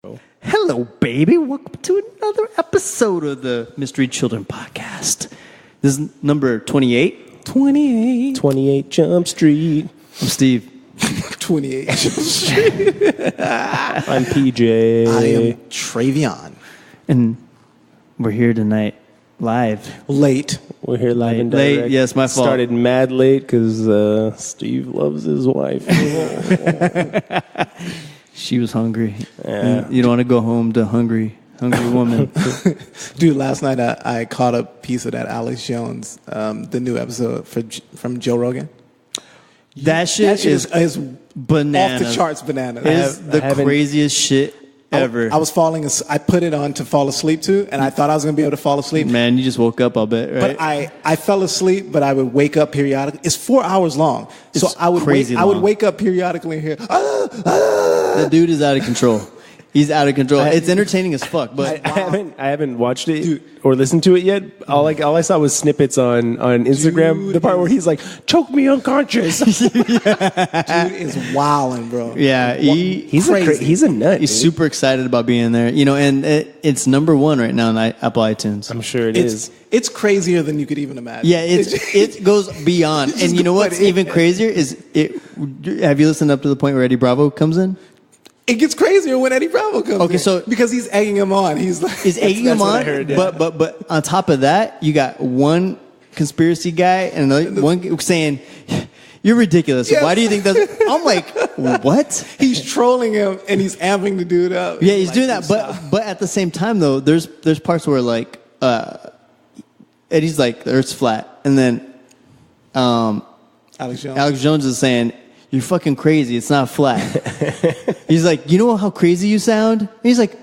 Hello, baby. Welcome to another episode of the Mystery Children Podcast. This is number 28. 28 Jump Street. I'm Steve. 28 Jump Street. I'm PJ. I am Travion. And we're here tonight live. Late. We're here live and Late, direct. yes, my fault. Started mad late because Steve loves his wife. She was hungry. Yeah. You don't want to go home to hungry woman. Dude, last night I caught a piece of that Alex Jones, the new episode from Joe Rogan. That shit is bananas. Off the charts bananas. It's the craziest shit ever. I was I put it on to fall asleep to, and I thought I was going to be able to fall asleep. Man, you just woke up, I'll bet, right? But I fell asleep, but I would wake up periodically. It's 4 hours long. It's so I would crazy I would long. wake up periodically and hear, The dude is out of control. He's out of control. It's entertaining as fuck, but I haven't watched it or listened to it yet. All I saw was snippets on Instagram. Dude, the part where he's like, "Choke me unconscious." dude is wilding, bro. yeah, He's a nut. He's dude. super excited about being there. You know, and it's number one right now on Apple iTunes. I'm sure it is. It's crazier than you could even imagine. Yeah, it goes beyond. And you know what's even crazier is have you listened up to the point where Eddie Bravo comes in? It gets crazier when Eddie Bravo comes. Okay, in, so because he's egging him on. He's like, He's egging him what I on, heard, yeah. but on top of that, you got one conspiracy guy and another one saying, "You're ridiculous. Yes. Why do you think that's?" I'm like, what? he's trolling him and he's amping the dude up. Yeah, he's like, doing that, but at the same time though, there's parts where like Eddie's like the Earth's flat, and then Alex Jones. Alex Jones is saying, "You're fucking crazy. It's not flat." He's like, "You know how crazy you sound?" And he's like,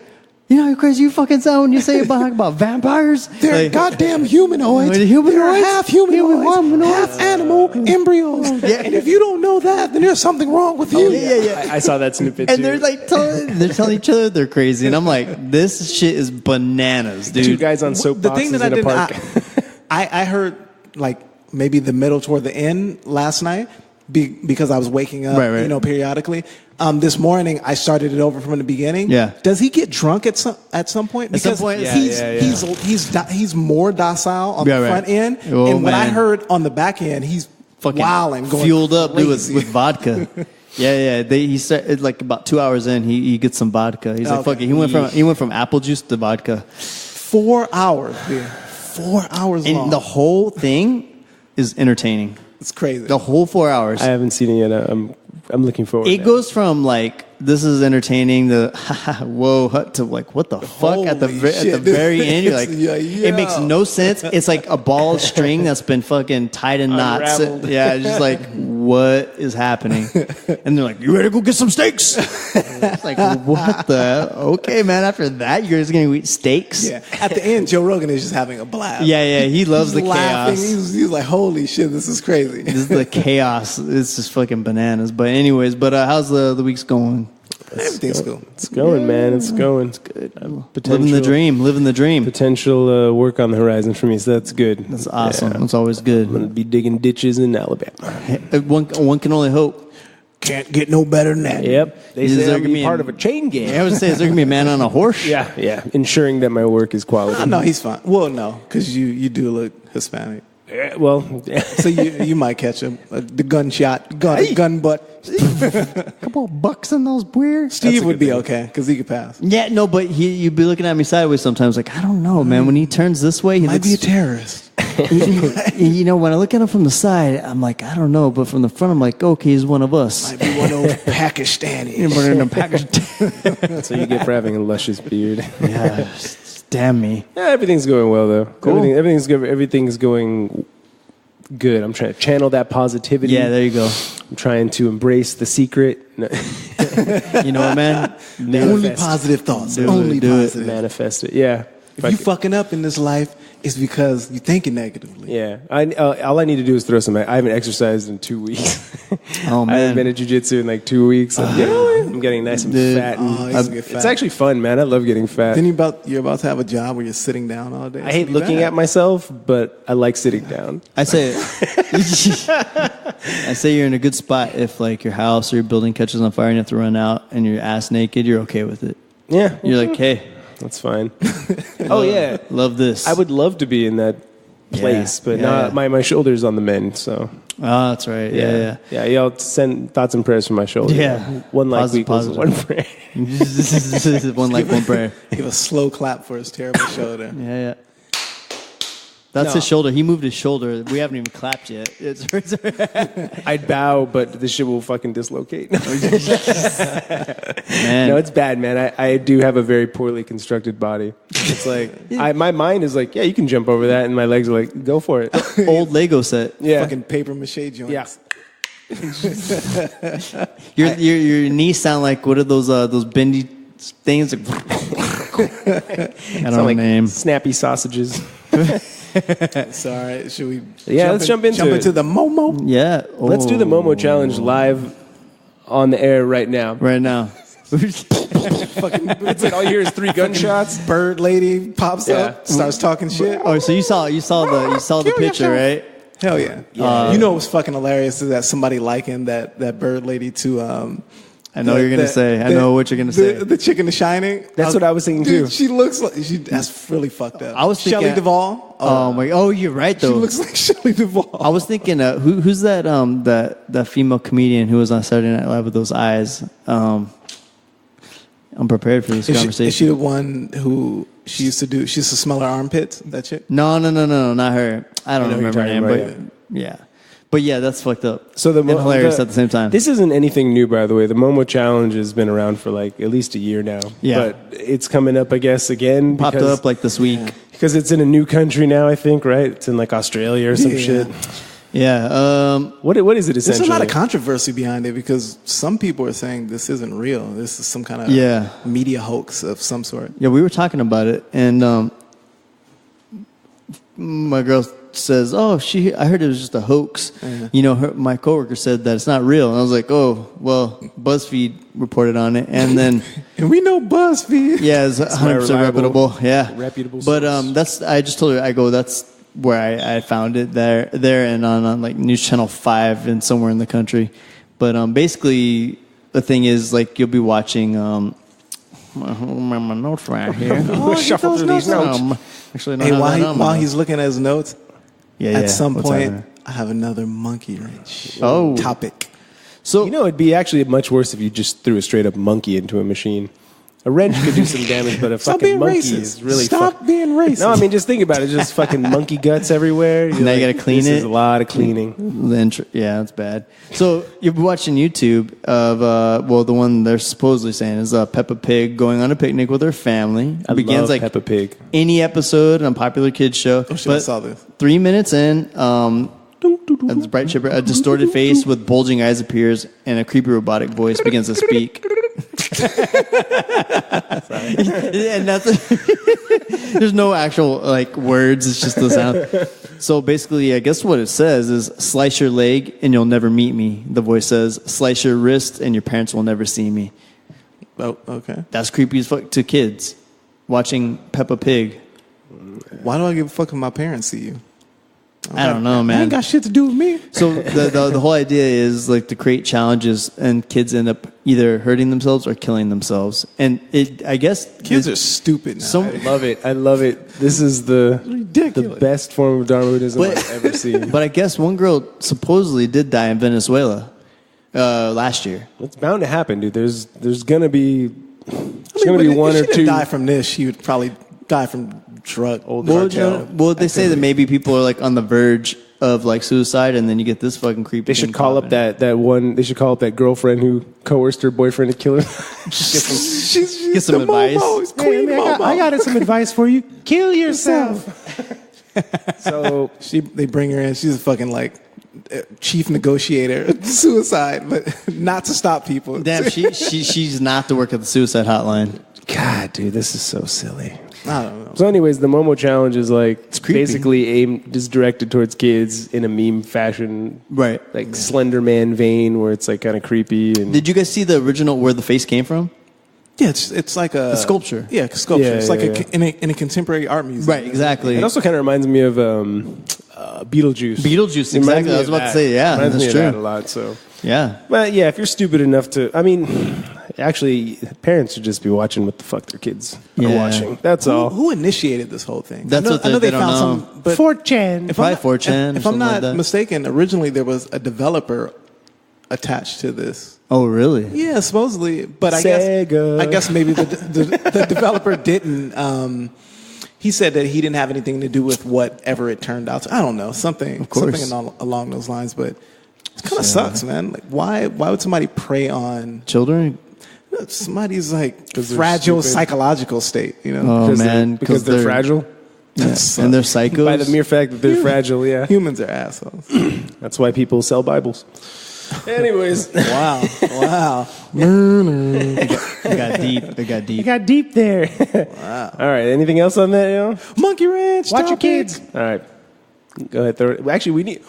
"You know how crazy you fucking sound when you say about vampires? They're Like, goddamn humanoids. They're humanoids? They're half humanoids, Humanoids? half animal embryos. Yeah. And if you don't know that, then there's something wrong with you. yeah. I saw that snippet And too. they're like telling each other they're crazy, and I'm like, this shit is bananas, dude. Two guys on The soapboxes thing that I in a didn't, park. I heard like maybe the middle toward the end last night because I was waking up, Right. you know, periodically. This morning I started it over from the beginning. Yeah. Does he get drunk at some point? At some Because point, he's more docile on Yeah, the right. front end, Oh, and what I man. heard on the back end, he's fucking wilding, going fueled up, dude, crazy. with vodka. Yeah. He started like about 2 hours in. He gets some vodka. He's like, Okay. fuck it. He went from apple juice to vodka, 4 hours, dude. 4 hours long. and the whole thing is entertaining. It's crazy. The whole 4 hours. I haven't seen it yet. I'm looking forward. It now. goes from like this is entertaining whoa to like what the fuck at the Holy shit, very dude. end. You're like Yeah. it makes no sense. It's like a ball string that's been fucking tied in knots. Unraveled. Yeah, it's just like what is happening? And they're like, "You ready to go get some steaks?" It's like what the? Okay, man. After that, you're just gonna eat steaks. Yeah. At the end, Joe Rogan is just having a blast. Yeah. He loves He's the laughing. chaos. He's like, holy shit, this is crazy. This is the chaos. It's just fucking bananas. But anyways, how's the week's going? Everything's cool. It's going, man. It's going. It's Good. Potential- Living the dream. Potential work on the horizon for me, so that's good. That's awesome. Yeah. That's always good. I'm gonna be digging ditches in Alabama. One can only hope. Can't get no better than that. Yep, they Is say there I'm gonna be be part an- of a chain gang. I would say, is there gonna be a man on a horse? Yeah, ensuring that my work is quality. No, he's fine. Well, no, because you do look Hispanic. Yeah, well, So you might catch him. The gun butt. Couple of bucks on those beers. Steve would be okay because he could pass. Yeah, no, but you'd be looking at me sideways sometimes. Like I don't know, man. When he turns this way, he Might looks. be a terrorist. You know, when I look at him from the side, I'm like, I don't know, but from the front, I'm like, okay, he's one of us. Might be one of those Pakistanis. But in a package. that's what you get for having a luscious beard. Yeah, damn me. Yeah, everything's going well though. Cool. Everything's good. Everything's going good. I'm trying to channel that positivity. Yeah, there you go. I'm trying to embrace the secret. No. You know what, man? Only positive thoughts. Do it, Only do it. positive. Manifest it. Yeah. If you fucking up in this life, it's because you're thinking negatively. Yeah. All I need to do is throw some. I haven't exercised in 2 weeks. Oh, I man. haven't been at jiu-jitsu in like 2 weeks. I'm getting nice and Dude. fat. And Oh, he's gonna get fat. It's actually fun, man. I love getting fat. Then you're about to have a job where you're sitting down all day. I hate looking at myself, but I like sitting down. I say, I say you're in a good spot if like your house or your building catches on fire and you have to run out and you're ass naked. You're okay with it. Yeah. You're like, hey, That's fine. Oh, yeah. love this. I would love to be in that place, but not my shoulder's on the mend, so. Oh, that's right. Yeah. Yeah, y'all send thoughts and prayers from my shoulder. Yeah. One like Positive, equals positive. one prayer. This is one like, one prayer. Give a slow clap for his terrible shoulder. Yeah. That's his shoulder. He moved his shoulder. We haven't even clapped yet. I'd bow, but this shit will fucking dislocate. Man. No, it's bad, man. I do have a very poorly constructed body. It's like, my mind is like, yeah, you can jump over that, and my legs are like, go for it. Old Lego set. Yeah. Fucking paper mache joints. Yeah. Your knees sound like, what are those bendy things? I don't know like name. snappy sausages. Sorry, should we? Let's jump into it. the Momo. Yeah. Let's do the Momo challenge live on the air right now. Right now. It's like all you hear is 3 gunshots. Bird lady pops Yeah. up, starts talking shit. Oh, so you saw the picture, right? Hell yeah. You know what was fucking hilarious is that somebody likened that bird lady to I know you're gonna say. I know what you're gonna say. The chick in The Shining. That's what I was thinking Dude, too. she looks like that's really fucked up. I was thinking Shelley Duvall. Oh, you're right She though. looks like Shelley Duvall. I was thinking, who's that that female comedian who was on Saturday Night Live with those eyes? I'm prepared for this conversation. Is she the one who she used to smell her armpits? That chick? No, not her. I don't know who you're remember her name, talking but yeah. But yeah, that's fucked up. So and hilarious at the same time. This isn't anything new, by the way. The Momo challenge has been around for like at least a year now. Yeah. But it's coming up, I guess, again. Popped up like this week. Because it's in a new country now, I think, right? It's in like Australia or some shit. Yeah. What is it essentially? There's a lot of controversy behind it because some people are saying this isn't real. This is some kind of media hoax of some sort. Yeah, we were talking about it, and my girl says, "Oh, I heard it was just a hoax." Yeah. You know, my coworker said that it's not real, and I was like, "Oh, well, BuzzFeed reported on it," and then And we know BuzzFeed. yeah, it's 100% reputable. Yeah, reputable But source. I just told her, that's where I found it there and on like News Channel 5 and somewhere in the country. But basically, the thing is, like, you'll be watching. I don't remember my notes right here. Shuffle through these notes. Actually, Hey, while he's looking at his notes, yeah, at some what's point, happening? I have another monkey wrench topic. So You know, it'd be actually much worse if you just threw a straight up monkey into a machine. A wrench could do some damage, but a Stop fucking being monkey racist. is really Stop being racist. No, I mean, just think about it. Just fucking monkey guts everywhere. Now you gotta clean this it. is a lot of cleaning. yeah, that's bad. So you've been watching YouTube of the one they're supposedly saying is Peppa Pig going on a picnic with her family. I Begins love like Peppa Pig. any episode on a popular kids show. Oh shit, I saw this. 3 minutes in, a bright chipper, a distorted face with bulging eyes appears, and a creepy robotic voice begins to speak. And that's there's no actual like words. It's just the sound. So basically, I guess what it says is slice your leg and you'll never meet me. The voice says slice your wrist and your parents will never see me. Oh, okay. That's creepy as fuck to kids watching Peppa Pig. Why do I give a fuck if my parents see you? I don't know, That man. ain't got shit to do with me. So the whole idea is like to create challenges, and kids end up either hurting themselves or killing themselves. And I guess Kids are stupid now. I love it. I love it. This is the ridiculous. best form of Darwinism I've ever seen. But I guess one girl supposedly did die in Venezuela last year. It's bound to happen, dude. There's gonna be one If or she didn't two. die from this, she would probably die from drug. Well, they say that maybe people are like on the verge of like suicide, and then you get this fucking creepy. They should call up that one. They should call up that girlfriend who coerced her boyfriend to kill her. She's Get some the advice. Momo. It's Queen Momo. I got some advice for you. Kill yourself. So They bring her in. She's a fucking like chief negotiator, suicide, but not to stop people. Damn, she's not to work at the suicide hotline. God, dude, this is so silly. I don't know. So, anyways, the Momo challenge is like creepy. basically just directed towards kids in a meme fashion, Right. like Slender Man vein, where it's like kind of creepy. And Did you guys see the original where the face came from? Yeah, it's like a sculpture. Yeah, sculpture. Yeah, it's yeah, like in a contemporary art museum. Right, exactly. it also kind of reminds me of Beetlejuice. Beetlejuice, It reminds exactly. me I was of about to that. say, yeah, Reminds that's me true. of that a lot. So, Yeah. but yeah, if you're stupid enough to, I mean, Actually, parents should just be watching what the fuck their kids are Yeah. watching. That's all. Who initiated this whole thing? That's what I know they they don't found know. some. But 4chan. if Probably I'm not, 4chan or if I'm something like not that. mistaken, originally there was a developer attached to this. Oh, really? Yeah, supposedly, but Sega. I guess maybe the developer didn't. He said that he didn't have anything to do with whatever it turned out to. I don't know, something along those lines. But it kind of sucks, man. Like, why would somebody prey on Children? somebody's like 'Cause they're fragile stupid. psychological state? You know, Oh, man. because they're fragile. Yeah. And they're psychos. By the mere fact that they're fragile, yeah. humans are assholes. That's why people sell Bibles. Anyways, Wow, wow. It got deep. It got you deep. got deep there. Wow. All right. Anything else on that, yo? Monkey Ranch. Watch your stop kids. it. All right. Go ahead. Throw it. Actually, we need.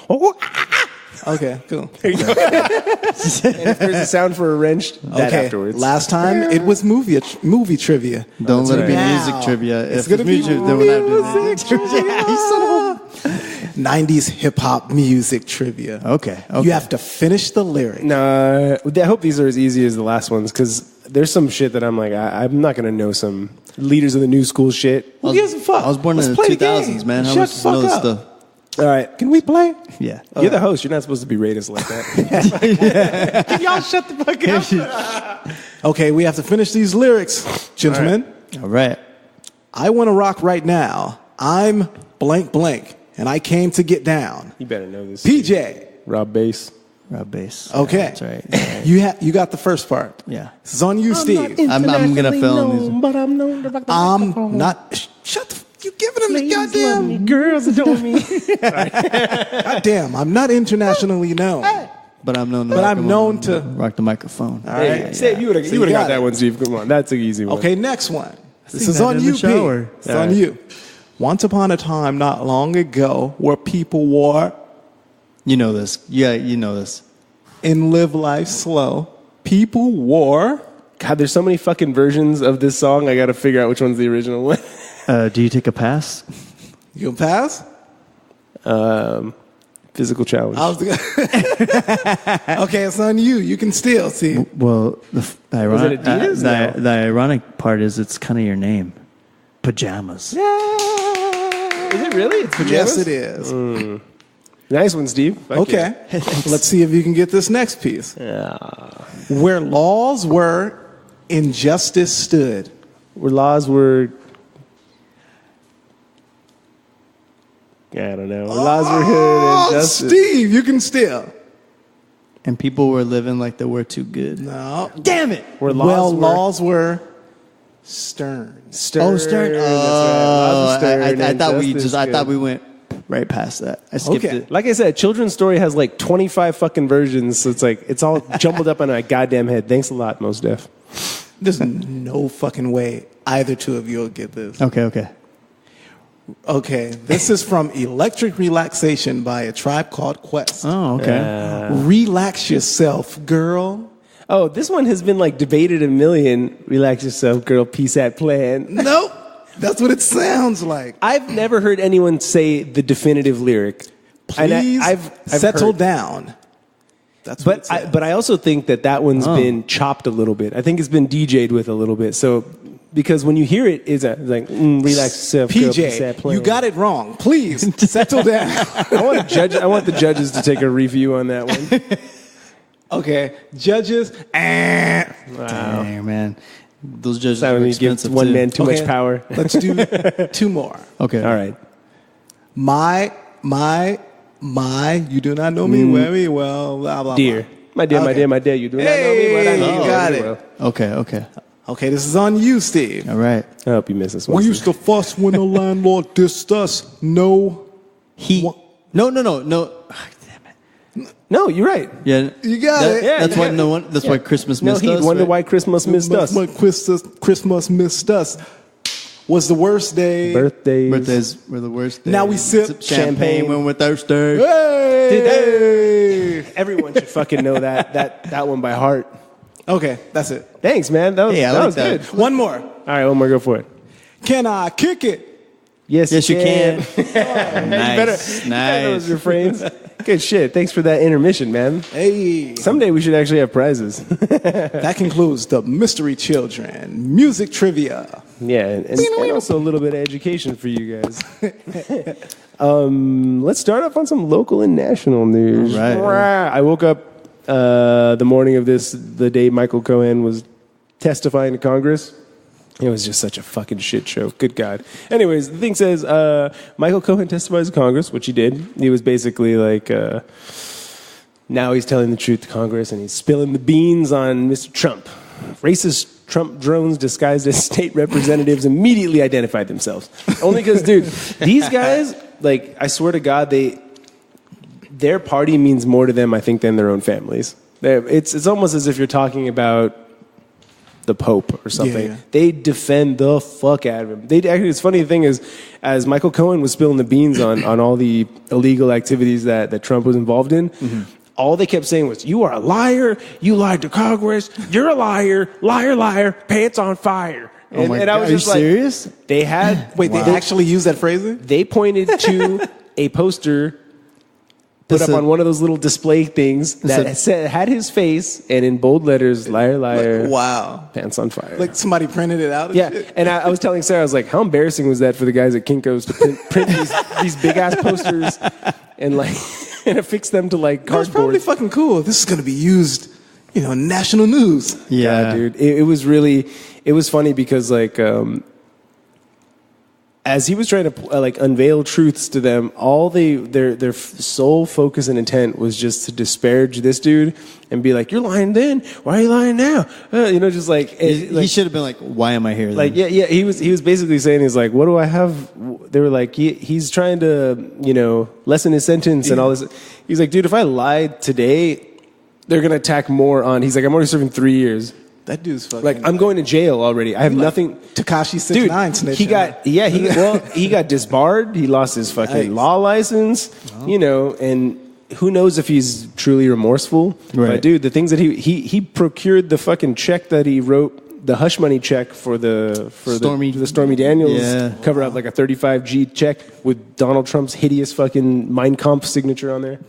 Okay, cool. And if there's a sound for a wrench, that Okay, afterwards. last time it was movie trivia. Don't let it be right. music Now, trivia. it's If gonna it's be music, then we're not doing music music trivia. trivia. You son of 90s hip hop music trivia. a- Okay. You have to finish the lyric. No, I hope these are as easy as the last ones because there's some shit that I'm like, I'm not gonna know some leaders of the new school shit. Who gives a fuck? I was born Let's in the play the 2000s, game. man. How Shut am I the supposed to know fuck this up. stuff? All right, Can we play? Yeah. you're the host. You're not supposed to berate us like that. Can y'all shut the fuck up? Okay, we have to finish these lyrics, gentlemen. All right. I want to rock right now. I'm blank blank, and I came to get down. You better know this. PJ. Rob Bass. Rob bass. Okay. That's right. That's right. You got the first part. Yeah. This is on you, Steve. I'm gonna film these. but I'm known to rock the microphone. Not. Shut the. You giving him the goddamn. Girls adore me. Goddamn. I'm not internationally known. But I'm known to But rock I'm the- known to- rock the microphone. All right. Hey, Steve, you would have So you got got that it. one, Steve. Come on, that's an easy one. Okay, next one. This sing is that on in you, the shower. P. It's All on right. you. Once upon a time, not long ago, where people wore You know this. Yeah, you know this. and live life slow. People wore. God, there's so many fucking versions of this song. I got to figure out which one's the original one. Do you take a pass? You can pass. Physical challenge. I was okay, it's on you. You can still see. Well, the ironic, Adidas? No. the ironic part is it's kind of your name. Pajamas. Is it really? It's pajamas? Yes, it is. Nice one, Steve. Fuck Okay, let's see if you can get this next piece. Where laws were, injustice stood. Where laws were. I don't know. Where laws were good and Oh, justice. Steve, you can still. And people were living like they were too good. No. Damn it! Where Laws were stern. Stern. Oh, Stern. That's right. Laws were stern I and thought we justice I thought good. we went right past that. I skipped Okay. it. Like I said, Children's Story has like 25 fucking versions, so it's like it's all jumbled up on my goddamn head. Thanks a lot, Mos Def. There's no fucking way either two of you will get this. Okay. Okay, this is from Electric Relaxation by A Tribe Called Quest. Oh, okay. Relax yourself, girl. Oh, this one has been like debated a million. Relax yourself, girl. Peace at plan. Nope. That's what it sounds like. I've never heard anyone say the definitive lyric. And Please I've settle heard- down. That's what it says. But I also think that one's been chopped a little bit. I think it's been DJ'd with a little bit. So because when you hear it, it's like relax yourself, girl, peace at PJ, plan. you got it wrong. Please settle down. I want the judges to take a review on that one. Okay, judges. Dang, man. Those judges That are when you give expensive one too. man too Okay, much power. Let's do two more. Okay. All right. My, you do not know me very well. Blah, blah, Dear. blah. My dear, my Okay. dear, my dear, you do not know me, but I Hey, know you you got very it. well. Okay. Okay, this is on you, Steve. All right. I hope you miss this one. We used to fuss when the landlord dissed us. No. No. No, you're right. Yeah. You got it. Yeah, That's you why got it. no one. That's why Christmas No, missed he'd us. wonder right? why Christmas missed us. When Christmas missed us was the worst day. Birthdays. Birthdays were the worst. Now we sip champagne when we're thirsty. Hey! Everyone should fucking know that one by heart. Okay, that's it. Thanks, man. That was, Hey, I that like was that. good. One more. All right, one more. Go for it. Can I kick it? Yes, Yes, you can. Nice. You better Those refrains. Good shit. Thanks for that intermission, man. Hey, Someday we should actually have prizes. that concludes the Mystery Children music trivia. Yeah, and also a little bit of education for you guys. Let's start off on some local and national news. All right. I woke up the morning of the day Michael Cohen was testifying to Congress. It was just such a fucking shit show. Good God. Anyways, the thing says Michael Cohen testifies to Congress, which he did. He was basically like, now he's telling the truth to Congress, and he's spilling the beans on Mr. Trump. Racist Trump drones disguised as state representatives immediately identified themselves. Only because, dude, these guys, like, I swear to God, their party means more to them, I think, than their own families. It's almost as if you're talking about the Pope or something. Yeah. They defend the fuck out of him. Actually, it's funny. The thing is, as Michael Cohen was spilling the beans on all the illegal activities that Trump was involved in, all they kept saying was, "You are a liar. You lied to Congress. You're a liar. Liar, liar. Pants on fire." And, my and I God. was Are you just like, serious? They had Wait, they actually use that phrasing? They pointed to a poster put up on one of those little display things that had his face and in bold letters, "Liar, liar." Like, wow. Pants on fire. Like somebody printed it out? Yeah, Shit? and I was telling Sarah, I was like, how embarrassing was that for the guys at Kinko's to print these big-ass posters and like and affix them to like That's probably cardboard. fucking cool. This is going to be used, in national news. Yeah, God, dude. It was funny because like as he was trying to unveil truths to them, all their sole focus and intent was just to disparage this dude and be like, "You're lying then. Why are you lying now?" Just like he should have been like, "Why am I here?" Like, then? yeah. He was basically saying, he's like, "What do I have?" They were like, he's trying to lessen his sentence and all this. He's like, "Dude, if I lied today, they're gonna attack more on." He's like, "I'm already serving 3 years. That dude's fucking... Like, I'm going to jail already. I have nothing." Tekashi 6ix9ine Dude, snitching. he got disbarred. He lost his fucking law license, and who knows if he's truly remorseful. Right. But dude, the things that he procured the fucking check that he wrote, the hush money check for the Stormy Daniels cover up, like a 35G check with Donald Trump's hideous fucking Mein Kampf signature on there.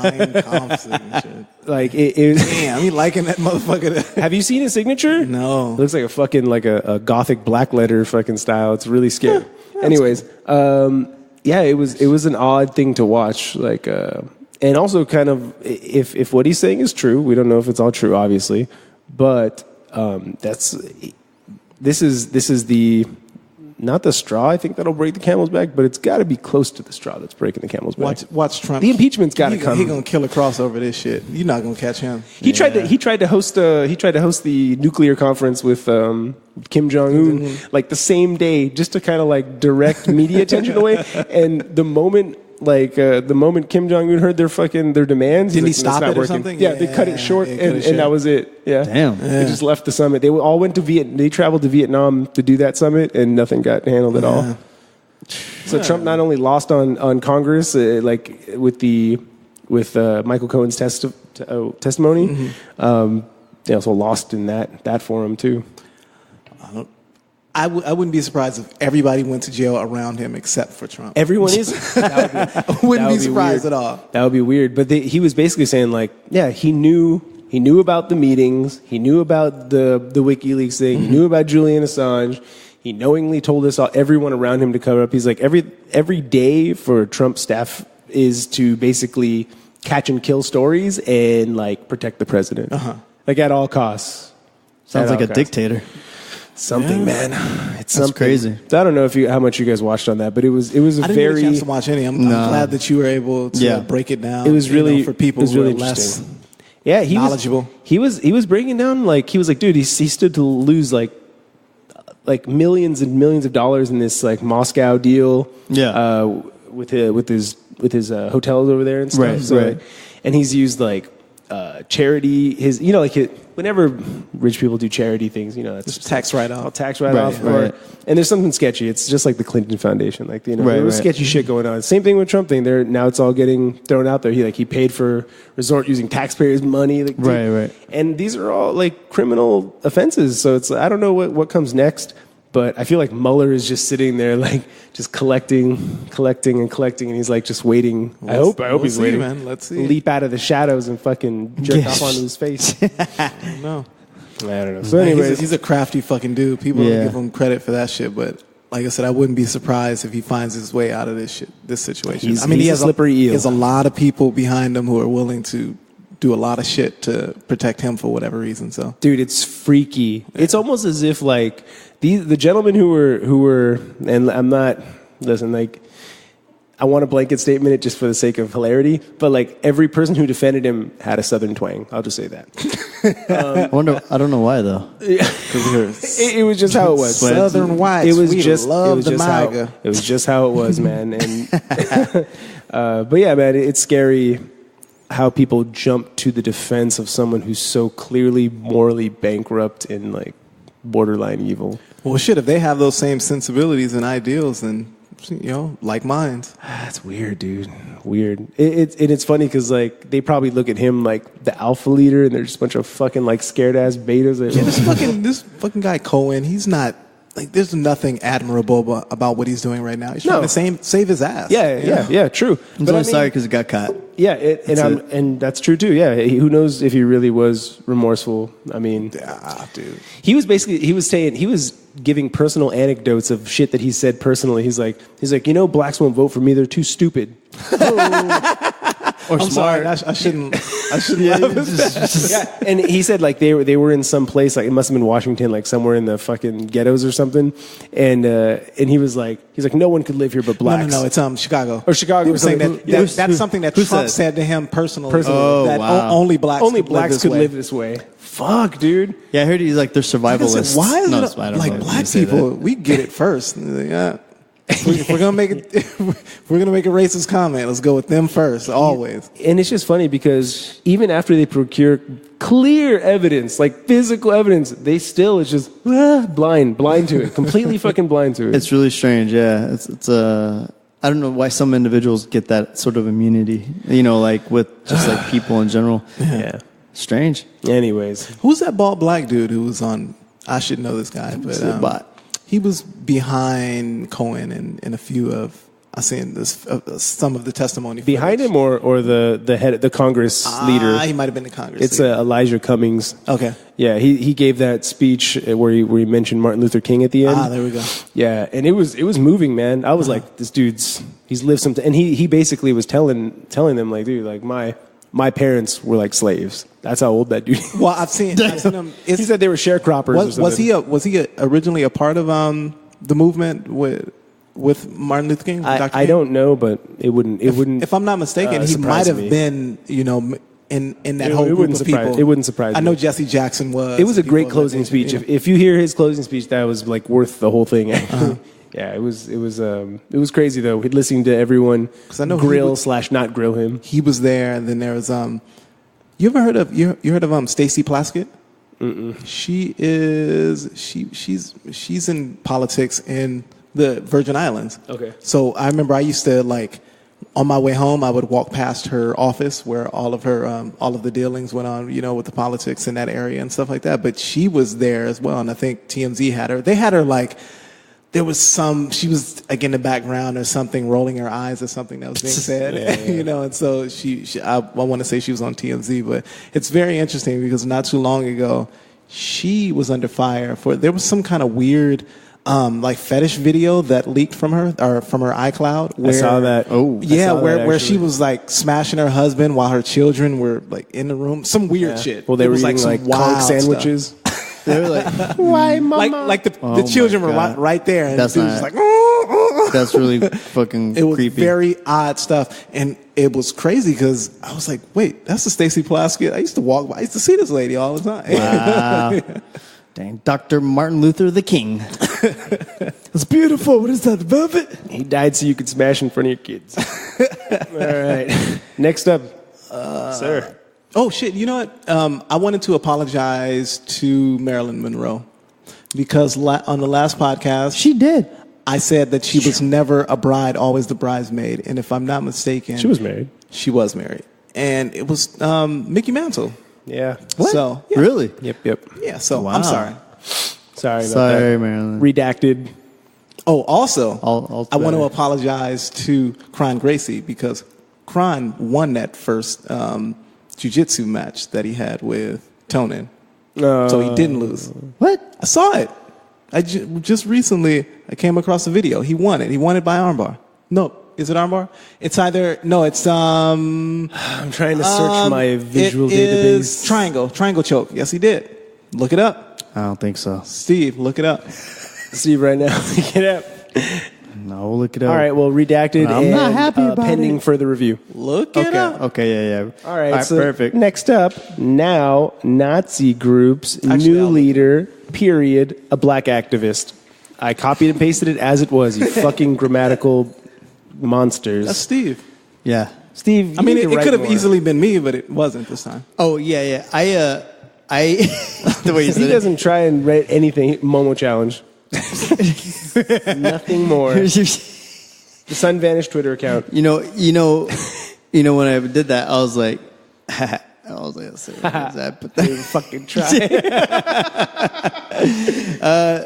Mein Kampf signature. Like it was, Damn, he liking that motherfucker. have you seen his signature? No. It looks like a fucking like a gothic black letter fucking style. It's really scary. Anyways, it was an odd thing to watch. Like, and also kind of if what he's saying is true, we don't know if it's all true, obviously, but this is the not the straw I think that'll break the camel's back, but it's got to be close to the straw that's breaking the camel's back. Watch Trump. The impeachment's got to come. He's gonna kill a crossover this shit. You're not gonna catch him. He tried to host the nuclear conference with Kim Jong Un like the same day, just to kind of like direct media attention away. And the moment Kim Jong Un heard their demands, didn't he like, stop it or something? Yeah, they cut it short, and that was it. Yeah, Damn. They just left the summit. They all went to They traveled to Vietnam to do that summit, and nothing got handled at all. So Trump not only lost on Congress, with Michael Cohen's testimony, they also lost in that forum too. I wouldn't be surprised if everybody went to jail around him except for Trump. Everyone is. I wouldn't be surprised weird. at all. That would be weird. But he was basically saying he knew about the meetings. He knew about the WikiLeaks thing. He knew about Julian Assange. He knowingly told everyone around him to cover up. He's like, every day for Trump staff is to basically catch and kill stories and like protect the president. Like at all costs. Sounds like a dictator. Something, man. It's something crazy. I don't know how much you guys watched on that, but it was a I didn't very get a chance to watch any. I'm glad that you were able to break it down. It was really for people it was who really are less interesting. Yeah, he knowledgeable. He was breaking down he was like, dude, he stood to lose like millions and millions of dollars in this like Moscow deal. Yeah. With his hotels over there and stuff. Right. And he's used like charity. Whenever rich people do charity things, that's Just tax write-off. all tax write-off. Right. And there's something sketchy. It's just like the Clinton Foundation. Like, there was Right. sketchy shit going on. Same thing with Trump thing. Now it's all getting thrown out there. He paid for resort using taxpayers' money. Like, Right. And these are all like criminal offenses. So it's I don't know what comes next. But I feel like Mueller is just sitting there, like just collecting, and he's like just waiting. I hope he's waiting. Man. Let's see. Leap out of the shadows and fucking jerk off onto his face. No. I don't know. So, anyways, he's a crafty fucking dude. People don't give him credit for that shit, but like I said, I wouldn't be surprised if he finds his way out of this situation. He has a slippery eel. He has a lot of people behind him who are willing to do a lot of shit to protect him for whatever reason. So, dude, it's freaky. Yeah. It's almost as if like the gentlemen who were, and I'm not, listen, like, I want a blanket statement it just for the sake of hilarity, but like every person who defended him had a Southern twang. I'll just say that. I don't know why though. It was just how it was. Southern whites. It was just how it was, man. And but yeah, man, it's scary how people jump to the defense of someone who's so clearly morally bankrupt and like borderline evil. Well, shit, if they have those same sensibilities and ideals, then, like minds. That's weird, dude. Weird. It's funny because like they probably look at him like the alpha leader, and they're just a bunch of fucking like scared ass betas. This fucking guy Cohen, he's not like. There's nothing admirable about what he's doing right now. He's trying to save his ass. Yeah, true. I'm only sorry because he got caught. Yeah, and that's true too. Yeah, who knows if he really was remorseful? I mean, dude, he was giving personal anecdotes of shit that he said personally. He's like, blacks won't vote for me; they're too stupid. Or I'm smart. Sorry, I shouldn't. Yeah, and he said like they were in some place, like it must have been Washington, like somewhere in the fucking ghettos or something. And he was like, no one could live here but blacks. No, it's Chicago. Or Chicago. He was saying that's something that Trump said to him personally. That only blacks could live this way. Fuck, dude. Yeah, I heard he's like they're survivalists. Why is it like black people? We get it first. Yeah. If we're gonna make it, we're gonna make a racist comment. Let's go with them first, always. And it's just funny because even after they procure clear evidence, like physical evidence, they still is just blind to it, completely fucking blind to it. It's really strange. Yeah, it's I don't know why some individuals get that sort of immunity. Like with just like people in general. Yeah. Strange. Anyways, who's that bald black dude who was on? I should know this guy, but he was behind Cohen in a few of I seen this some of the testimony. Behind him or the head, the Congress leader. He might have been the Congress. It's Elijah Cummings. Okay. Yeah, he gave that speech where he mentioned Martin Luther King at the end. There we go. Yeah, and it was moving, man. I was like, this dude's he's lived something, and he basically was telling them like, dude, like my parents were like slaves. That's how old that dude is. Well, I've seen him. He said they were sharecroppers. Was he originally a part of the movement with Martin Luther King? I don't know, but it wouldn't. If I'm not mistaken, he might have been. In that whole group of people. It wouldn't surprise me. I know Jesse Jackson was. It was a great closing speech. If you hear his closing speech, that was like worth the whole thing. Yeah, it was crazy though. Listening to everyone grill / not grill him. He was there, and then there was You ever heard of you heard of Stacey Plaskett? Mm-mm. She's in politics in the Virgin Islands. Okay. So I remember I used to like on my way home I would walk past her office where all of the dealings went on, with the politics in that area and stuff like that. But she was there as well, and I think TMZ had her. They had her like. There was she was like in the background or something, rolling her eyes or something that was being said, yeah. And so I want to say she was on TMZ, but it's very interesting because not too long ago, she was under fire there was some kind of weird, like fetish video that leaked from her or from her iCloud. I saw that. Where she was like smashing her husband while her children were like in the room. Some weird shit. Well, they were eating like conch sandwiches. Stuff. They were like, why, mama? Like the children were right there, and the dude was like, that's really fucking creepy. It was very odd stuff, and it was crazy because I was like, wait, that's the Stacey Plaskett. I used to see this lady all the time. Wow. Dang, Dr. Martin Luther the King. It's beautiful. What is that, velvet? He died so you could smash in front of your kids. All right. Next up, sir. Oh, shit. You know what? I wanted to apologize to Marilyn Monroe because on the last podcast... She did. I said that she was never a bride, always the bridesmaid. And if I'm not mistaken... She was married. She was married. And it was Mickey Mantle. Yeah. What? So, yeah. Really? Yep. Yeah, so wow. I'm sorry. Sorry about Sorry, that. Marilyn. Redacted. Oh, also, All I want to better. apologize to Kron Gracie because Kron won that first jiu-jitsu match that he had with Tonin. So he didn't lose. What? I saw it. Just recently, I came across a video. He won it. He won it by armbar. No, is it armbar? It's either, no, it's, I'm trying to search my visual it is database. triangle choke. Yes, he did. Look it up. I don't think so. Steve, look it up. Steve, right now, get up. No, we'll look it up. All right, well, redacted I'm and not happy about pending it. further review. Look it up. Okay, yeah. All right, so perfect. next up, now Nazi groups, Actually, new I'll- leader, period, a black activist. I copied and pasted it as it was, you fucking grammatical monsters. That's Steve. Yeah. Steve, I mean, you need to it write could have more. easily been me, but it wasn't this time. Oh, yeah. I the way you He said doesn't try and write anything. Momo challenge. Nothing more. it. The Sun Vanished Twitter account. You know, when I did that, I was like, let's see, what is that? But You fucking try. okay,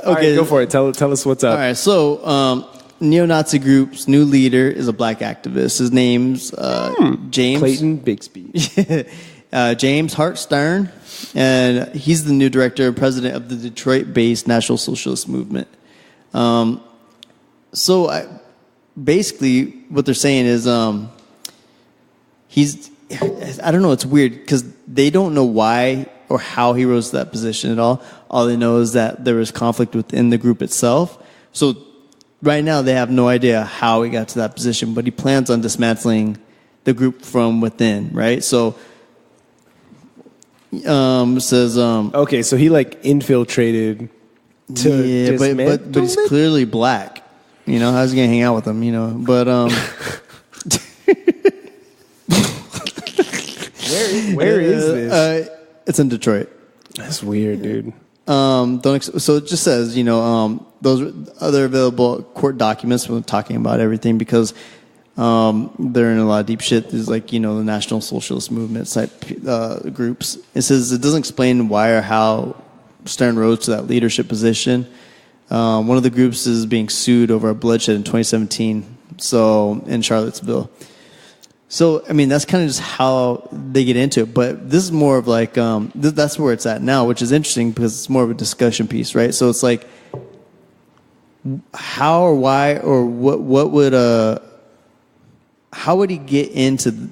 All right, go for it. Tell us what's up. All right, so neo-Nazi group's new leader is a black activist. His name's James Clayton Bigsby. James Hart Stern, and he's the new director and president of the Detroit-based National Socialist Movement. Basically, what they're saying is he's, I don't know, it's weird because they don't know why or how he rose to that position at all. All they know is that there was conflict within the group itself. So right now they have no idea how he got to that position, but he plans on dismantling the group from within, right? So it says Okay, so he like infiltrated to yeah, but dismantle he's it? clearly black. You know, how's he gonna hang out with them? You know, but Where is this? It's in Detroit. That's weird, dude. So it just says, those other available court documents when talking about everything because they're in a lot of deep shit. There's like, the National Socialist Movement type groups. It says it doesn't explain why or how Stern rose to that leadership position. One of the groups is being sued over a bloodshed in 2017, so in Charlottesville. So, I mean, that's kind of just how they get into it. But this is more of like, that's where it's at now, which is interesting because it's more of a discussion piece, right? So it's like, how or why or how would he get into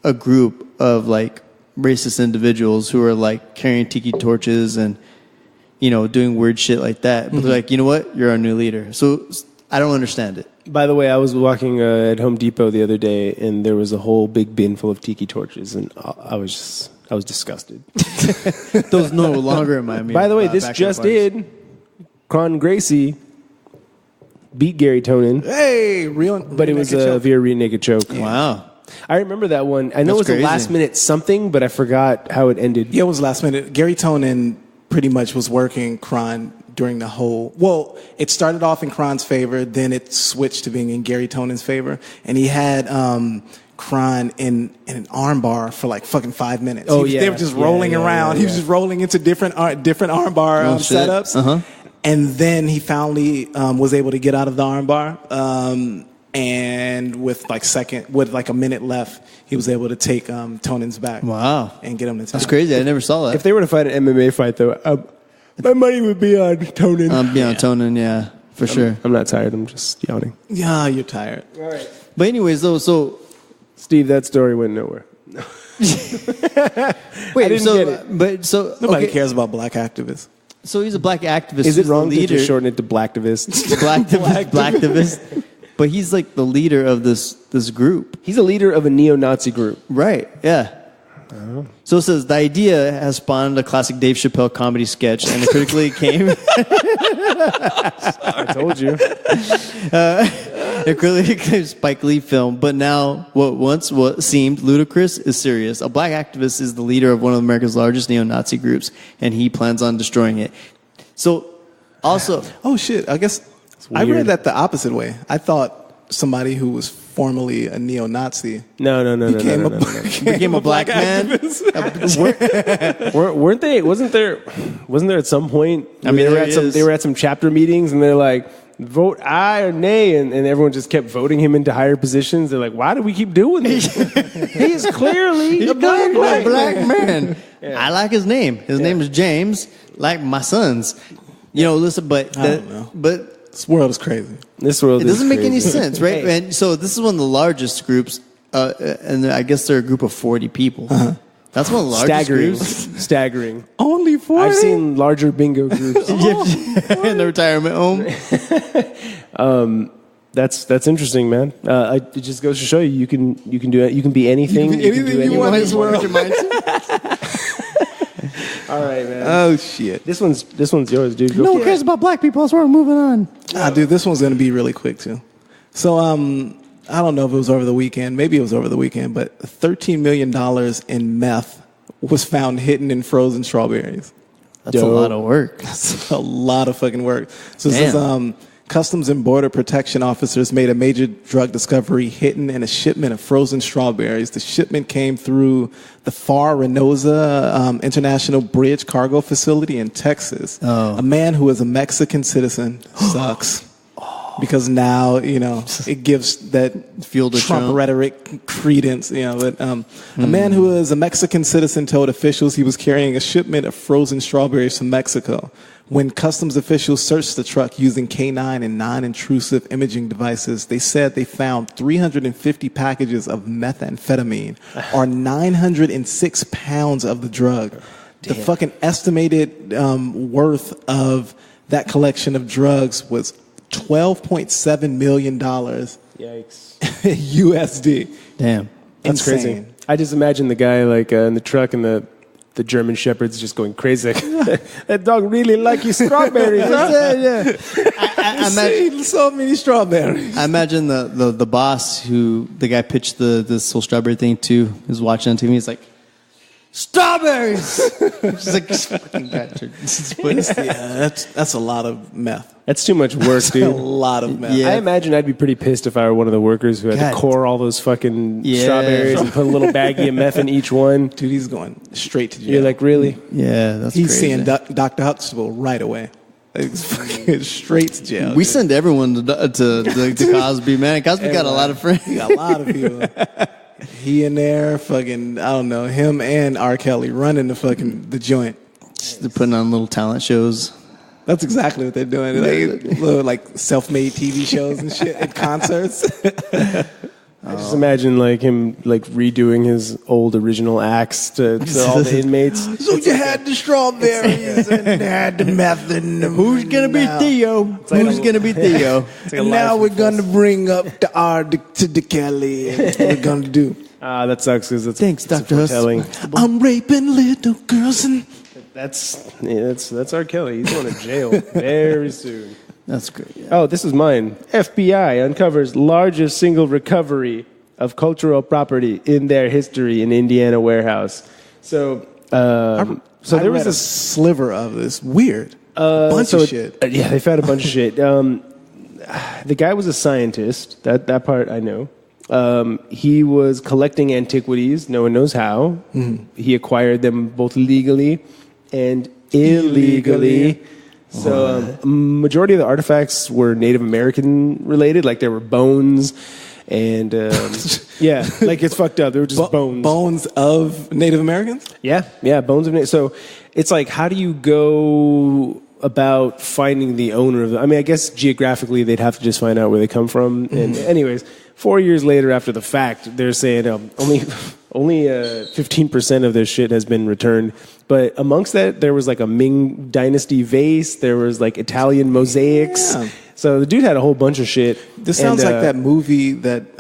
a group of like racist individuals who are like carrying tiki torches and, doing weird shit like that? But they're like, you know what? You're our new leader. So I don't understand it. By the way, I was walking at Home Depot the other day, and there was a whole big bin full of tiki torches, and I was disgusted. Those no longer remind me. By the way, of this backyard just parties. did. Con Gracie beat Gary Tonin, Hey, but it was a via rear naked choke. Wow. I remember that one. I know That's it was crazy. a last minute something, but I forgot how it ended. Yeah, it was last minute. Gary Tonin pretty much was working Kron during the whole. Well, it started off in Kron's favor, then it switched to being in Gary Tonin's favor, and he had Kron in an armbar for like fucking 5 minutes. Oh, They yeah. were just Yeah, rolling yeah, around. yeah, He was yeah. just rolling into different armbar Oh, shit. setups. Uh-huh. And then he finally was able to get out of the armbar. And with like a minute left, he was able to take Tonin's back. Wow. And get him to That's crazy. I never saw that. If they were to fight an MMA fight, though, my money would be on Tonin. Beyond Tonin, yeah, for sure. I'm not tired. I'm just yawning. Yeah, you're tired. But anyways, though, so Steve, that story went nowhere. wait, didn't so get it. but so Nobody okay, cares about black activists. So he's a black activist. Is He's it wrong the to leader? just shorten it to blacktivist? Blacktivist. But he's like the leader of this group. He's a leader of a neo-Nazi group. Right, yeah. So it says, the idea has spawned a classic Dave Chappelle comedy sketch and it critically acclaimed I told you. a critically acclaimed Spike Lee film, but now what seemed ludicrous is serious. A black activist is the leader of one of America's largest neo-Nazi groups, and he plans on destroying it. So, also... Oh shit! I guess I weird. read that the opposite way. I thought somebody who was formerly a neo-Nazi. No. Became a black man. Weren't they? Wasn't there at some point? I mean, they were at some chapter meetings, and they're like, vote aye or nay, and everyone just kept voting him into higher positions. They're like, why do we keep doing this? He's clearly a black man. Yeah. I like his name. His name is James, like my son's. Listen, but this world is crazy. This world. It doesn't make any crazy. sense, right? Hey. And so this is one of the largest groups, and I guess they're a group of 40 people. Uh-huh. That's one of the largest groups. Staggering. Only 40? I've seen larger bingo groups. In the retirement home. That's interesting, man. It just goes to show you can do it. You can be anything. You can do anything you want in this world. All right, man. Oh shit. This one's yours, dude. No one cares about black people. That's why we're moving on. Dude, this one's gonna be really quick too. So I don't know if it was over the weekend. Maybe it was over the weekend, but $13 million in meth was found hidden in frozen strawberries. That's a lot of work. That's a lot of fucking work. So this is Customs and Border Protection officers made a major drug discovery hidden in a shipment of frozen strawberries. The shipment came through the FAR Reynosa International Bridge Cargo Facility in Texas. Oh. A man who is a Mexican citizen sucks. Because now, it gives that fuel to Trump rhetoric credence. But a man who is a Mexican citizen told officials he was carrying a shipment of frozen strawberries from Mexico. When customs officials searched the truck using K9 and non-intrusive imaging devices, they said they found 350 packages of methamphetamine, or 906 pounds of the drug. Damn. The fucking estimated worth of that collection of drugs was $12.7 million. Yikes. USD. Damn. That's insane. Crazy. I just imagine the guy in the truck and the German Shepherd's just going crazy. That dog really like your strawberries. Yeah. I imagine so many strawberries. I imagine the boss who the guy pitched this whole strawberry thing to is watching on TV. He's like, strawberries. Just like fucking that's a lot of meth. That's too much work, dude. A lot of meth. Yeah. I imagine I'd be pretty pissed if I were one of the workers who had to core all those fucking strawberries and put a little baggie of meth in each one. Dude, he's going straight to jail. You're like, really? Yeah, that's he's crazy. seeing Dr. Huxtable right away. Fucking straight to jail. We send everyone to Cosby, man. Cosby got a lot of friends. He got a lot of people. He in there, fucking, I don't know, him and R. Kelly running the joint. They're putting on little talent shows. That's exactly what they're doing. Little self-made TV shows and shit at concerts. I just imagine him redoing his old original acts to all the inmates. So you had the strawberries and had the meth in them. Who's gonna be Theo? Who's gonna be Theo? And now we're gonna bring up the R to the Kelly. And what we're gonna do. That sucks because thanks, Dr. foretelling. I'm raping little girls and that's R. Kelly. He's going to jail very soon. That's great. Yeah. Oh, this is mine. FBI uncovers largest single recovery of cultural property in their history in Indiana warehouse. So, there was a sliver of this. Weird. A bunch of shit. Yeah, they found a bunch of shit. The guy was a scientist. That part I know. He was collecting antiquities. No one knows how. Mm-hmm. He acquired them both legally and illegally. So majority of the artifacts were Native American related, like there were bones and it's fucked up. They were just bones. Bones of Native Americans? Yeah, bones of Native. So it's like, how do you go about finding the owner of them? I mean, I guess geographically they'd have to just find out where they come from. And anyways, 4 years later after the fact, they're saying only 15% of their shit has been returned. But amongst that, there was a Ming Dynasty vase. There was Italian mosaics. Yeah. So the dude had a whole bunch of shit. This sounds like that movie that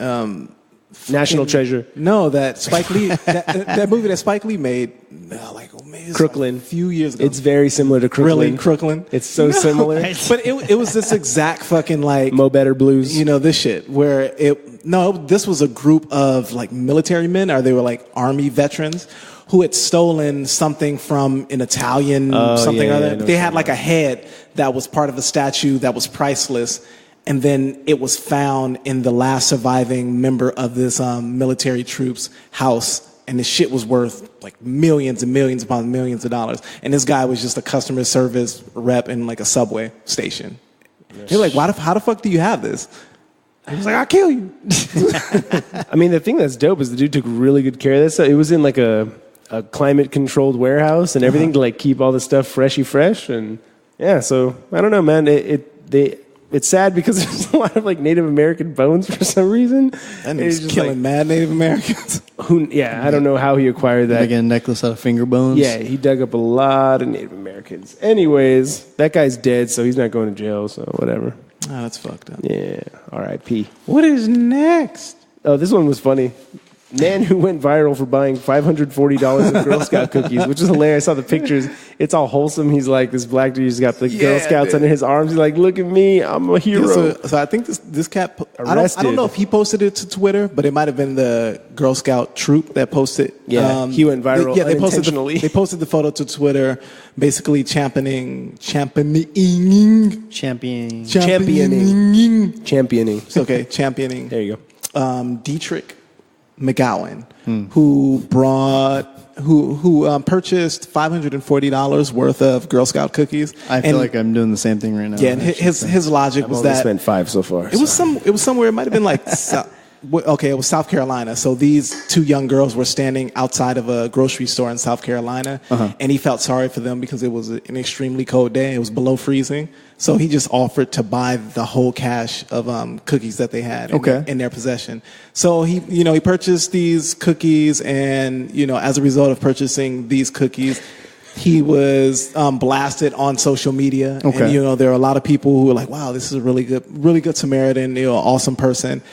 National Treasure. No, that Spike Lee. that movie that Spike Lee made. Maybe Crooklyn. A few years ago. It's very similar to Crooklyn. Really, Crooklyn. It's so similar. But it was this exact fucking Mo Better Blues. This shit where this was a group of military men, or they were army veterans who had stolen something from an Italian something or other. They had a head that was part of a statue that was priceless, And then it was found in the last surviving member of this military troops' house. And the shit was worth like millions and millions upon millions of dollars. And this guy was just a customer service rep in like a subway station. You're like, how the fuck do you have this? He was like, I'll kill you. I mean, the thing that's dope is the dude took really good care of this. So it was in like a climate controlled warehouse and everything to like keep all the stuff freshy fresh. And yeah, so I don't know, man. It's sad because there's a lot of like Native American bones for some reason. And he's killing mad Native Americans. I don't know how he acquired that. Like a necklace out of finger bones. Yeah, he dug up a lot of Native Americans. Anyways, that guy's dead, so he's not going to jail, so whatever. Oh, that's fucked up. Yeah, R.I.P. What is next? Oh, this one was funny. Man who went viral for buying $540 of Girl Scout cookies, which is hilarious. I saw the pictures. It's all wholesome. He's like, this black dude, he's got the Girl Scouts under his arms. He's like, look at me, I'm a hero. Yeah, so I think this cat, I don't know if he posted it to Twitter, but it might have been the Girl Scout troop that posted. Yeah, he went viral unintentionally. They posted the photo to Twitter, basically championing. It's okay, championing. There you go. Dietrich McGowan, who purchased $540 worth of Girl Scout cookies. I feel like I'm doing the same thing right now. Yeah, and his logic was that I spent $5 so far. It was somewhere. It might have been like. It was South Carolina. So these two young girls were standing outside of a grocery store in South Carolina, and he felt sorry for them because it was an extremely cold day. It was below freezing. So he just offered to buy the whole cache of cookies that they had in their possession. So he purchased these cookies, and as a result of purchasing these cookies, he was blasted on social media. Okay. And there are a lot of people who were like, "Wow, this is a really good Samaritan, awesome person."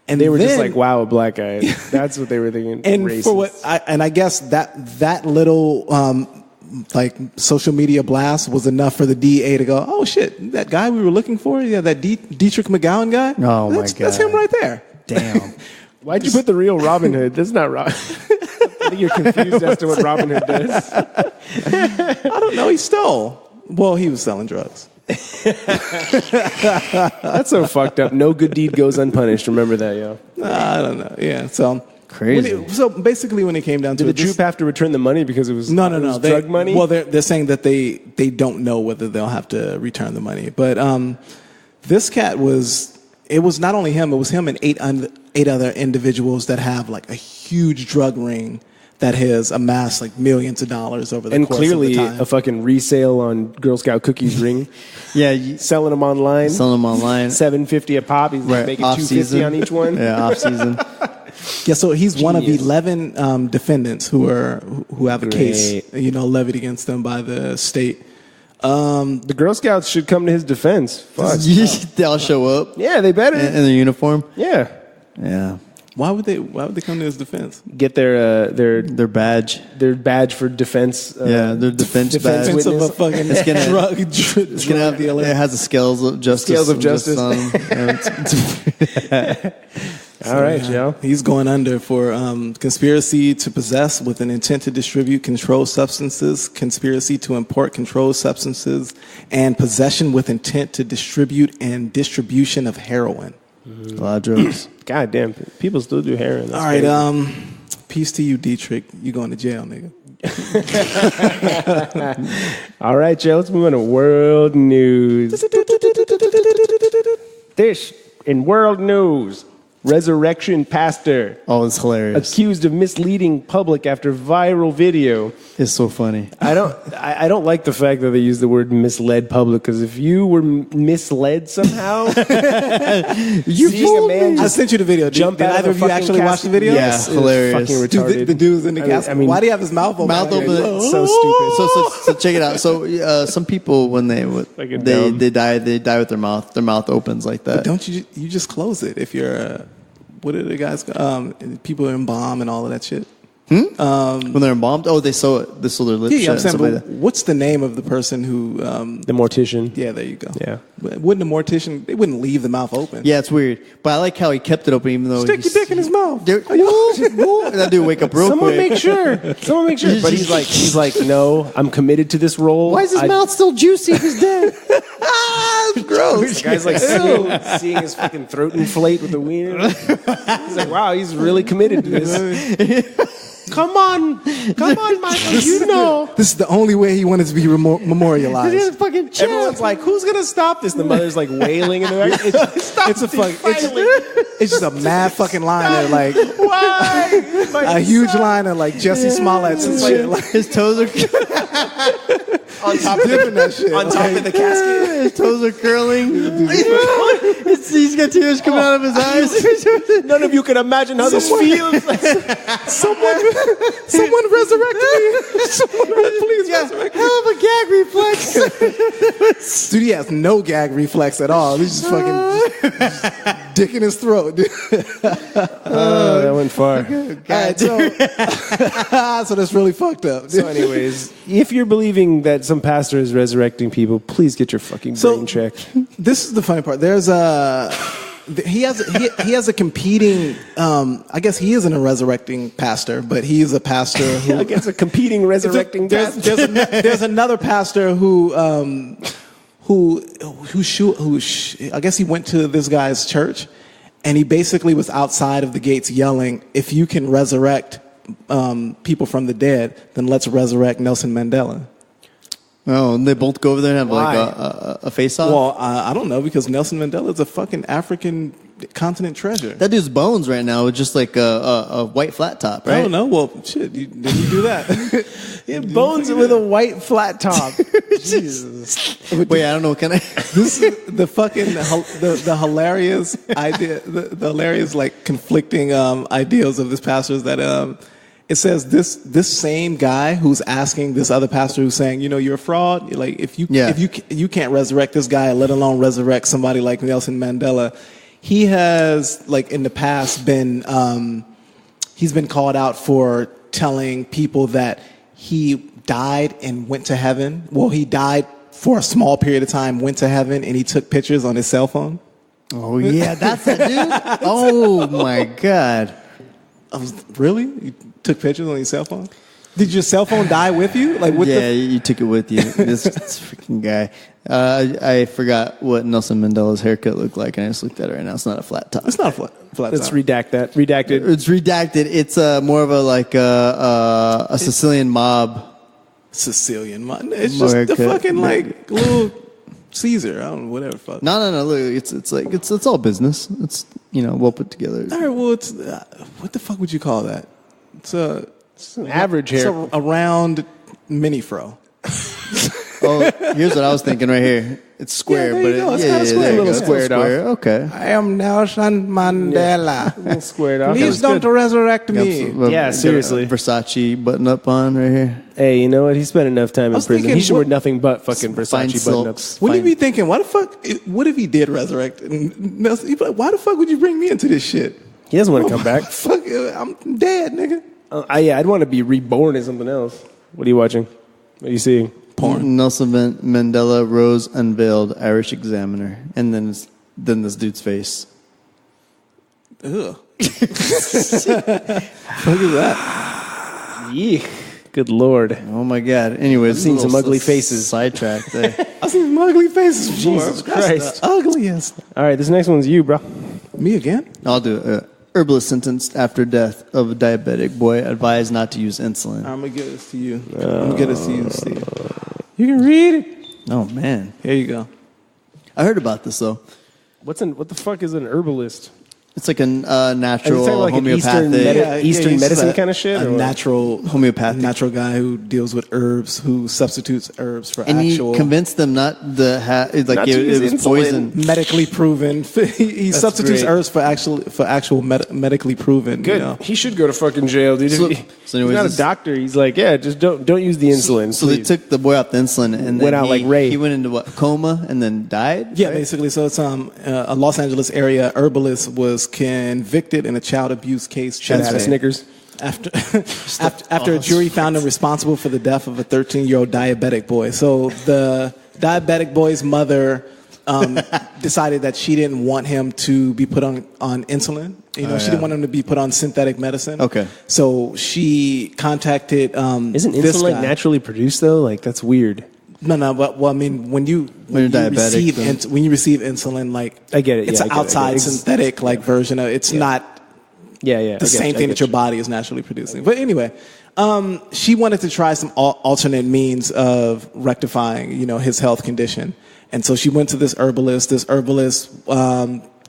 And they were just like, "Wow, a black guy." That's what they were thinking. And racist. for I guess that little like social media blast was enough for the DA to go, "Oh shit, that guy we were looking for, that Dietrich McGowan guy. Oh my god, that's him right there." Damn. Why'd you put the real Robin Hood? That's not Robin. I think you're confused as to what Robin Hood does. I don't know. He stole. Well, he was selling drugs. That's so fucked up. No good deed goes unpunished. Remember that, yo. I don't know. Yeah. So crazy. So basically, when it came down to did the troop have to return the money because it was drug money? Well, they're saying that they don't know whether they'll have to return the money. But this cat was. It was not only him. It was him and eight other individuals that have like a huge drug ring that has amassed like millions of dollars over the course of the time. And clearly a fucking resale on Girl Scout cookies ring. Yeah, selling them online. $7.50 a pop. He's making $2.50 on each one. Yeah, off season. Yeah, so he's one of 11 defendants who have a case levied against them by the state. The Girl Scouts should come to his defense. Fuck. They'll show up. Yeah, they better in their uniform. Yeah. Why would they come to his defense? Get their badge. Their badge for defense. Their defense badge. Defense of a fucking drug. It's gonna have it has the scales of justice. Scales of justice. All right, Joe. He's going under for conspiracy to possess with an intent to distribute controlled substances, conspiracy to import controlled substances, and possession with intent to distribute and distribution of heroin. A lot of drugs. God damn, people still do heroin. All right, peace to you, Dietrich. You going to jail, nigga. All right, Joe, let's move on to world news. This in world news. Resurrection pastor. Oh, it's hilarious. Accused of misleading public after viral video. It's so funny. I don't like the fact that they use the word misled public, because if you were misled somehow, you fooled me. I sent you the video. Did either of you actually watch the video? Yeah, hilarious. Fucking retarded. The dude's in the casket. I mean, why do you have his mouth open? It's so stupid. So check it out. So some people when they die with their mouth opens like that. But don't you just close it if you're what are the guys? People are embalmed and all of that shit. When they're embalmed, they sew their lips. Yeah, I'm saying, but what's the name of the person who? The mortician. Yeah, there you go. Yeah, wouldn't a mortician? They wouldn't leave the mouth open. Yeah, it's weird. But I like how he kept it open, even though stick your dick in his mouth. That dude wake up real quick. Someone make sure. But he's like, no, I'm committed to this role. Why is his mouth still juicy if he's dead? That's gross. The guy's like seeing his fucking throat inflate with the wiener. He's like, wow, he's really committed to this. Come on, Michael, you know. This is the only way he wanted to be memorialized. This is fucking chill. Everyone's like, who's gonna stop this? The mother's like wailing in the back. It's just a mad fucking liner, like Why? a huge liner, like Jesse Smollett's and shit. Like, His toes are on top of that shit. on top of the casket. his toes are curling. He's got tears coming out of his eyes. None of you can imagine how this feels. Someone resurrect me. Someone please resurrect me. Hell of a gag reflex. Dude, he has no gag reflex at all. He's just fucking dick in his throat. Oh, that went far. All right, so that's really fucked up. So anyways, if you're believing that some pastor is resurrecting people, please get your fucking brain checked. This is the funny part. There's he has a competing. I guess he isn't a resurrecting pastor, but he is a pastor who. I guess a competing resurrecting pastor. There's another pastor who I guess he went to this guy's church, and he basically was outside of the gates yelling, "If you can resurrect people from the dead, then let's resurrect Nelson Mandela." Oh, and they both go over there and have Why? like a face-off? Well, I don't know, because Nelson Mandela is a fucking African continent treasure. That dude's bones right now with just like a white flat top, right? I don't know. Well, shit, did you do that? Bones with a white flat top. Jesus. Wait, I don't know what kind of... This is the fucking the hilarious idea, the hilarious like conflicting ideals of this pastor is that it says this same guy who's asking this other pastor who's saying, you know, you're a fraud. Like if you can't resurrect this guy, let alone resurrect somebody like Nelson Mandela. He has like in the past been he's been called out for telling people that he died and went to heaven. Well, he died for a small period of time, went to heaven, and he took pictures on his cell phone. Oh, yeah, that's that dude? Oh, my God. Really? You took pictures on your cell phone? Did your cell phone die with you? Like, You took it with you. This freaking guy. I forgot what Nelson Mandela's haircut looked like, and I just looked at it right now. It's not a flat top. It's not a flat Let's top. redact that. Redacted. It's redacted. It's more of a Sicilian mob. Sicilian mutton. It's just the fucking like little Caesar. I don't know, whatever. Fuck. No. Look, it's all business. It's well put together. All right. Well, it's what the fuck would you call that? It's an average hair. It's a round mini fro. Oh, here's what I was thinking right here. It's square, there but you go. It's yeah, kinda square. there you A little go. squared off. Okay. I am Nelson Mandela. Squared off. Please don't resurrect me. Yeah, seriously. Versace button up on right here. Hey, you know what? He spent enough time in was prison. thinking, He should wear what- nothing but fucking Fine Versace button-ups. silks. Wouldn't Fine. you be thinking, why the fuck? What if he did resurrect? And Nelson, you'd be like, why the fuck would you bring me into this shit? He doesn't want to come back. Fuck, I'm dead, nigga. Yeah, I'd want to be reborn as something else. What are you watching? What are you seeing? Porn. Nelson Mandela rose unveiled, Irish Examiner, and then this dude's face. Ugh. Fuck is that? Yeek. Good Lord. Oh my God! Anyways, I've seen some little ugly faces. Sidetracked there. I've seen some ugly faces before. Jesus That's Christ. the ugliest. All right, this next one's you, bro. Me again? I'll do it. Herbalist sentenced after death of a diabetic boy advised not to use insulin. I'm gonna give this to you. I'm gonna give this to you, Steve. You can read it. Oh man, Here you go. I heard about this though. What the fuck is an herbalist? It's like a Are you natural talking like an Eastern, homeopathic. Eastern he's medicine a- kind of shit? A or what? natural Homeopathic. natural guy who deals with herbs, who substitutes herbs for And actual he convinced them not to Not to it use was insulin. poison. medically proven. he substitutes great. herbs for actual medically proven. Good. You know? He should go to fucking jail, dude. So- He's so anyways, not a this- doctor. He's like, yeah, just don't use the insulin. So they please. took the boy off the insulin and Went then out like Ray. He went into what, coma and then died. Yeah, right? basically. So it's a Los Angeles area herbalist was convicted in a child abuse case. Should have had a Snickers. After a jury found him responsible for the death of a 13-year-old diabetic boy. So the diabetic boy's mother decided that she didn't want him to be put on insulin. You know, she didn't want him to be put on synthetic medicine. Okay. So she contacted Isn't this insulin like guy. naturally produced though? Like that's weird. No, but well, I mean, when you you're diabetic, when you receive insulin, like I get it. It's an outside synthetic like version of it's not. The same thing that your body is naturally producing. But anyway, she wanted to try some alternate means of rectifying, his health condition. And so she went to this herbalist. This herbalist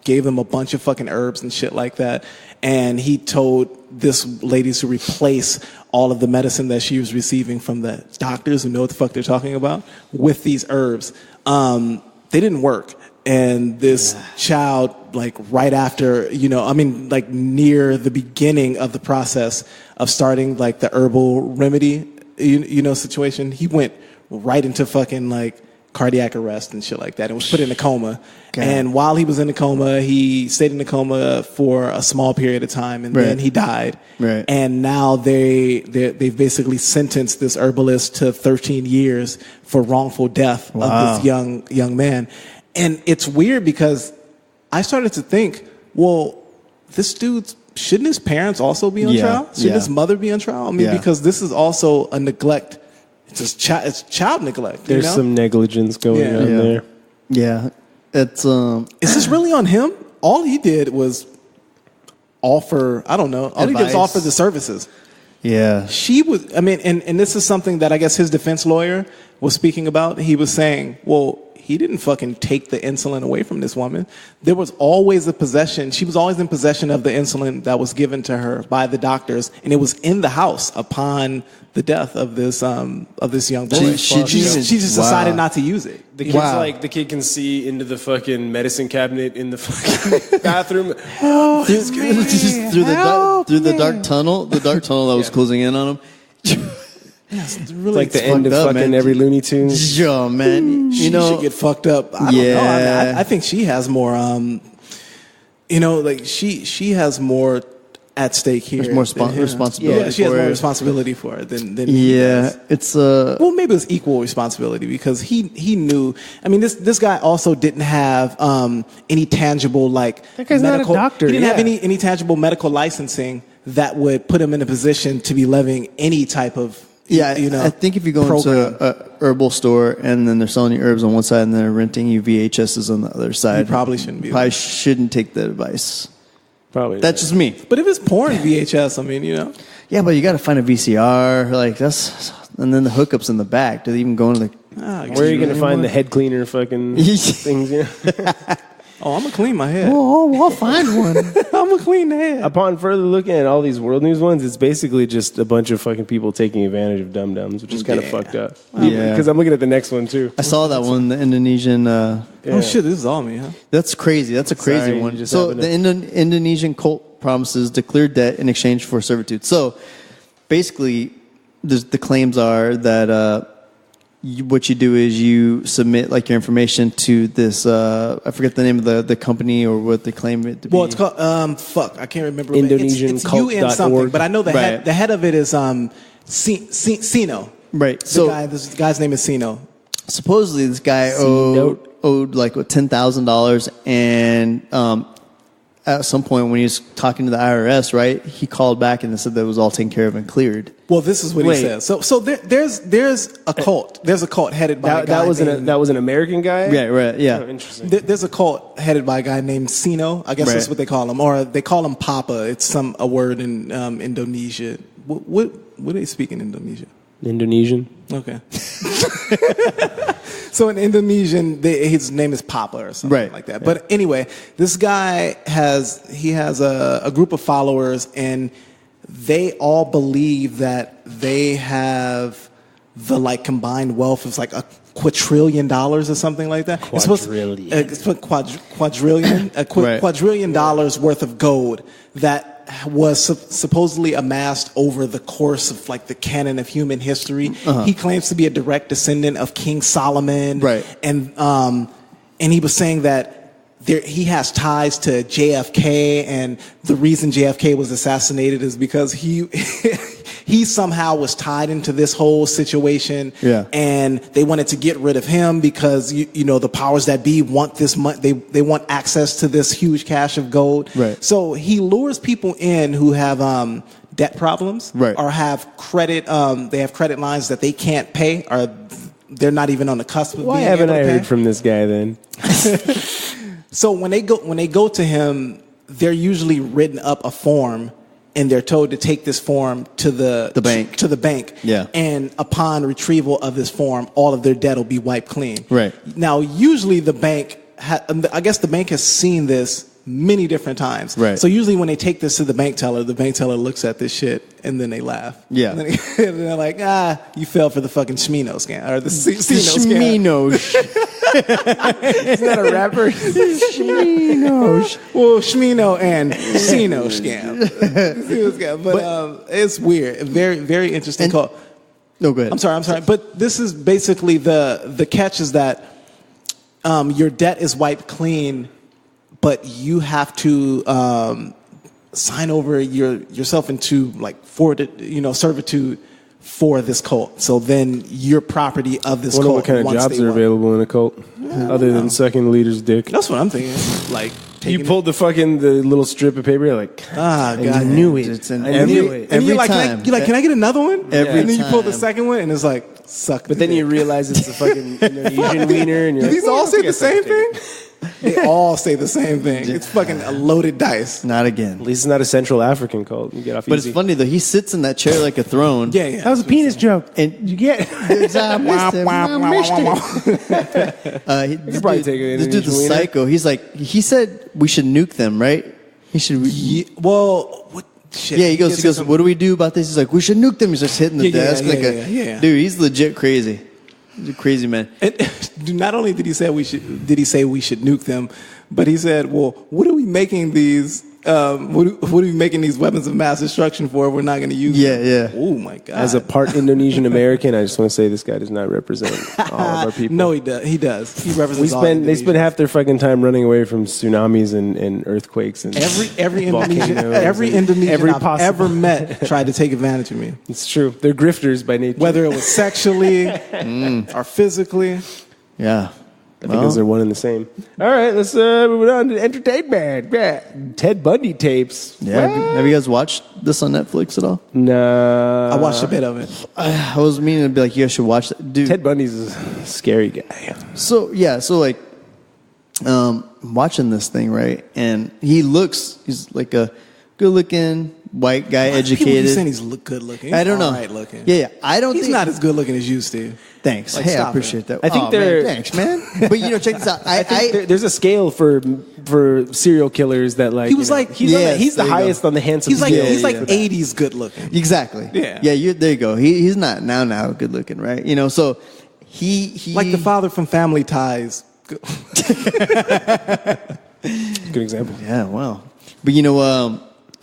gave them a bunch of fucking herbs and shit like that. And he told this lady to replace all of the medicine that she was receiving from the doctors who know what the fuck they're talking about with these herbs. They didn't work. And this child, like right after, like near the beginning of the process of starting like the herbal remedy, situation, he went right into fucking like cardiac arrest and shit like that and was put in a coma. God. And while he was in a coma, he stayed in a coma for a small period of time and then he died. Right. And now they've basically sentenced this herbalist to 13 years for wrongful death of this young man. And it's weird because I started to think, well, this dude, shouldn't his parents also be on trial? Shouldn't his mother be on trial? I mean, because this is also a neglect. It's child neglect. There's some negligence going on there. Yeah. It's Is this really on him? All he did was offer, I don't know, all he did was offer the services. Yeah. She was, I mean, and this is something that I guess his defense lawyer was speaking about. He was saying, well, he didn't fucking take the insulin away from this woman. There was always she was always in possession of the insulin that was given to her by the doctors, and it was in the house upon the death of this young boy. She just decided not to use it. The kid's the kid can see into the fucking medicine cabinet in the fucking bathroom. Through the dark tunnel that was closing in on him. It's really it's like the end of fucking every Looney Tunes. Yo, man. She should get fucked up. I don't know. I think she has more, she has more at stake here. There's more responsibility. Yeah, she has more responsibility for it than he does. It's well, maybe it's equal responsibility because he knew. I mean, this guy also didn't have any tangible that guy's medical. Not a doctor. He didn't have any tangible medical licensing that would put him in a position to be levying any type of. Yeah, I think if you go into a herbal store and then they're selling you herbs on one side and they're renting you VHSs on the other side, you probably shouldn't be. Probably shouldn't take the advice. Probably. That's just me. But if it's porn VHS, I mean, Yeah, but you got to find a VCR. And then the hookups in the back. Do they even go into the? Where are you going to find the head cleaner fucking things? Oh, I'm going to clean my head. Oh, I'll find one. I'm going to clean the head. Upon further looking at all these world news ones, it's basically just a bunch of fucking people taking advantage of dum-dums, which is kind of fucked up. Yeah. Because I'm looking at the next one, too. I saw that one, the Indonesian... Oh, shit, this is all me, huh? That's crazy. That's a crazy one. So the Indonesian cult promises to clear debt in exchange for servitude. So basically, the claims are that... what you do is you submit your information to this I forget the name of the company or what they claim it to be. Well, it's called I can't remember. Indonesian it's UN something, but I know the head of it is Sino. Right. This guy's name is Sino. Supposedly this guy owed like $10,000 and at some point when he was talking to the IRS, right, he called back and said that it was all taken care of and cleared. Well, this is what he says. So there's a cult. There's a cult headed by a guy that was an American guy? Right, yeah. Oh, interesting. There's a cult headed by a guy named Sino. I guess that's what they call him. Or they call him Papa. It's a word in Indonesia. What do they speak in Indonesia? Indonesian. Okay. So in Indonesian, his name is Papa or something like that. But anyway, this guy has a group of followers, and they all believe that they have the combined wealth of like $250 billion or something like that. Quadrillion. Quadrillion dollars worth of gold that was supposedly amassed over the course of the canon of human history. He claims to be a direct descendant of King Solomon, and he was saying that he has ties to JFK, and the reason JFK was assassinated is because he somehow was tied into this whole situation, and they wanted to get rid of him because the powers that be want this money. They want access to this huge cache of gold. Right. So he lures people in who have debt problems, or have credit. They have credit lines that they can't pay, or they're not even on the cusp of Why being haven't able I to pay. heard from this guy then? So when they go to him, they're usually written up a form, and they're told to take this form to the bank. To the bank. Yeah. And upon retrieval of this form, all of their debt will be wiped clean. Right. Now, usually the bank, I guess the bank has seen this many different times. Right. So usually when they take this to the bank teller looks at this shit and then they laugh. Yeah. And then they're like, you fell for the fucking Shmino scam or the Cino scam. Shmino. Isn't that a rapper? Shmino. Well, Shmino and Cino scam. Cino scam. But it's weird. Very, very interesting call. No, go ahead. I'm sorry. But this is basically the catch is that your debt is wiped clean, but you have to sign over yourself into like servitude for this cult. So then you're property of this Wonder cult. what kind of once jobs they are want. available in a cult, other than sucking the leader's dick. That's what I'm thinking. Like You pulled the little strip of paper. You're like, God, I knew it. It's I knew it. And Every you're like, time. can I get another one? Every and then you pull the time. second one, and it's like, suck. But then you realize it's a fucking Indonesian wiener, and you're Do like, these all I say think the I same sucked a thing? They all say the same thing. It's fucking a loaded dice. Not again. At least it's not a Central African cult. You get off But easy. it's funny though. He sits in that chair like a throne. Yeah. That was a penis joke. And You get I missed it. You probably take it. This dude's a Indonesian wiener. psycho. He's like, he said we should nuke them, right? He should. Well, what shit? Yeah, he goes, what do we do about this? He's like, we should nuke them. He's just hitting the Yeah, desk. yeah. Dude, he's legit crazy. He's a crazy man. And not only did he say we should nuke them, but he said, well, what are we making these? What are we making these weapons of mass destruction for? We're not going to use them. Yeah. Oh my god. As a part Indonesian American, I just want to say this guy does not represent all of our people. No, he does. He does. He represents. all They Indonesia. spend half their fucking time running away from tsunamis and earthquakes and Every Indonesian, volcanoes every and Indonesian every I've possible- ever met tried to take advantage of me, It's true. They're grifters by nature. whether it was sexually or physically. Yeah. I think those are one and the same. All right, let's move on to entertainment. Yeah. Ted Bundy tapes. Yeah. Have you guys watched this on Netflix at all? Nah. I watched a bit of it. I was meaning to be like, you guys should watch that. Dude. Ted Bundy's a scary guy. So like, watching this thing, right? And he's like a good-looking white guy, People keep educated. saying he's good looking. I don't know. Right looking. Yeah, I don't He's think not as good looking as you, Steve. Thanks. Like, Hey, I stop appreciate that. I think Man, they're- thanks, man. But check this out. I think there's a scale for serial killers that like He was like- he's Yes, he's the there you go. highest on the handsome He's like scale. he's like 80s good looking. exactly. Yeah. There you go. He's not now good looking, right? So he Like the father from Family Ties. good example. Yeah, wow. But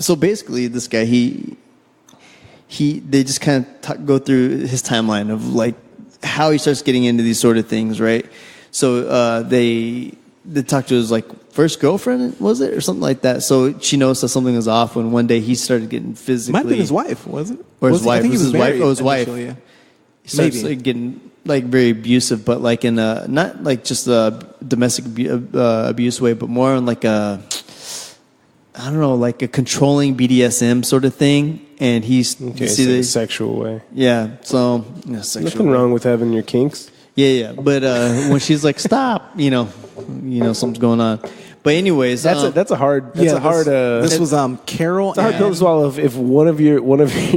so basically, this guy they just kind of go through his timeline of like how he starts getting into these sort of things, right? So they talked to his like first girlfriend, was it, or something like that? So she noticed that something was off when one day he started getting physically. Might have been his wife, wasn't it? Or his Was he? I wife. think he Was his wife? married Oh, his wife. initially, yeah. He starts Maybe. like, getting like very abusive, but like in a not like just a domestic abuse way, but more on like a I don't know, like a controlling BDSM sort of thing. And he's Okay, see so the a sexual way. yeah, so sexual. Nothing wrong with having your kinks. Yeah. But when she's like, "Stop," something's going on. But anyways, That's a hard. That's a hard. This was Carol. It's a hard pill to swallow if one of your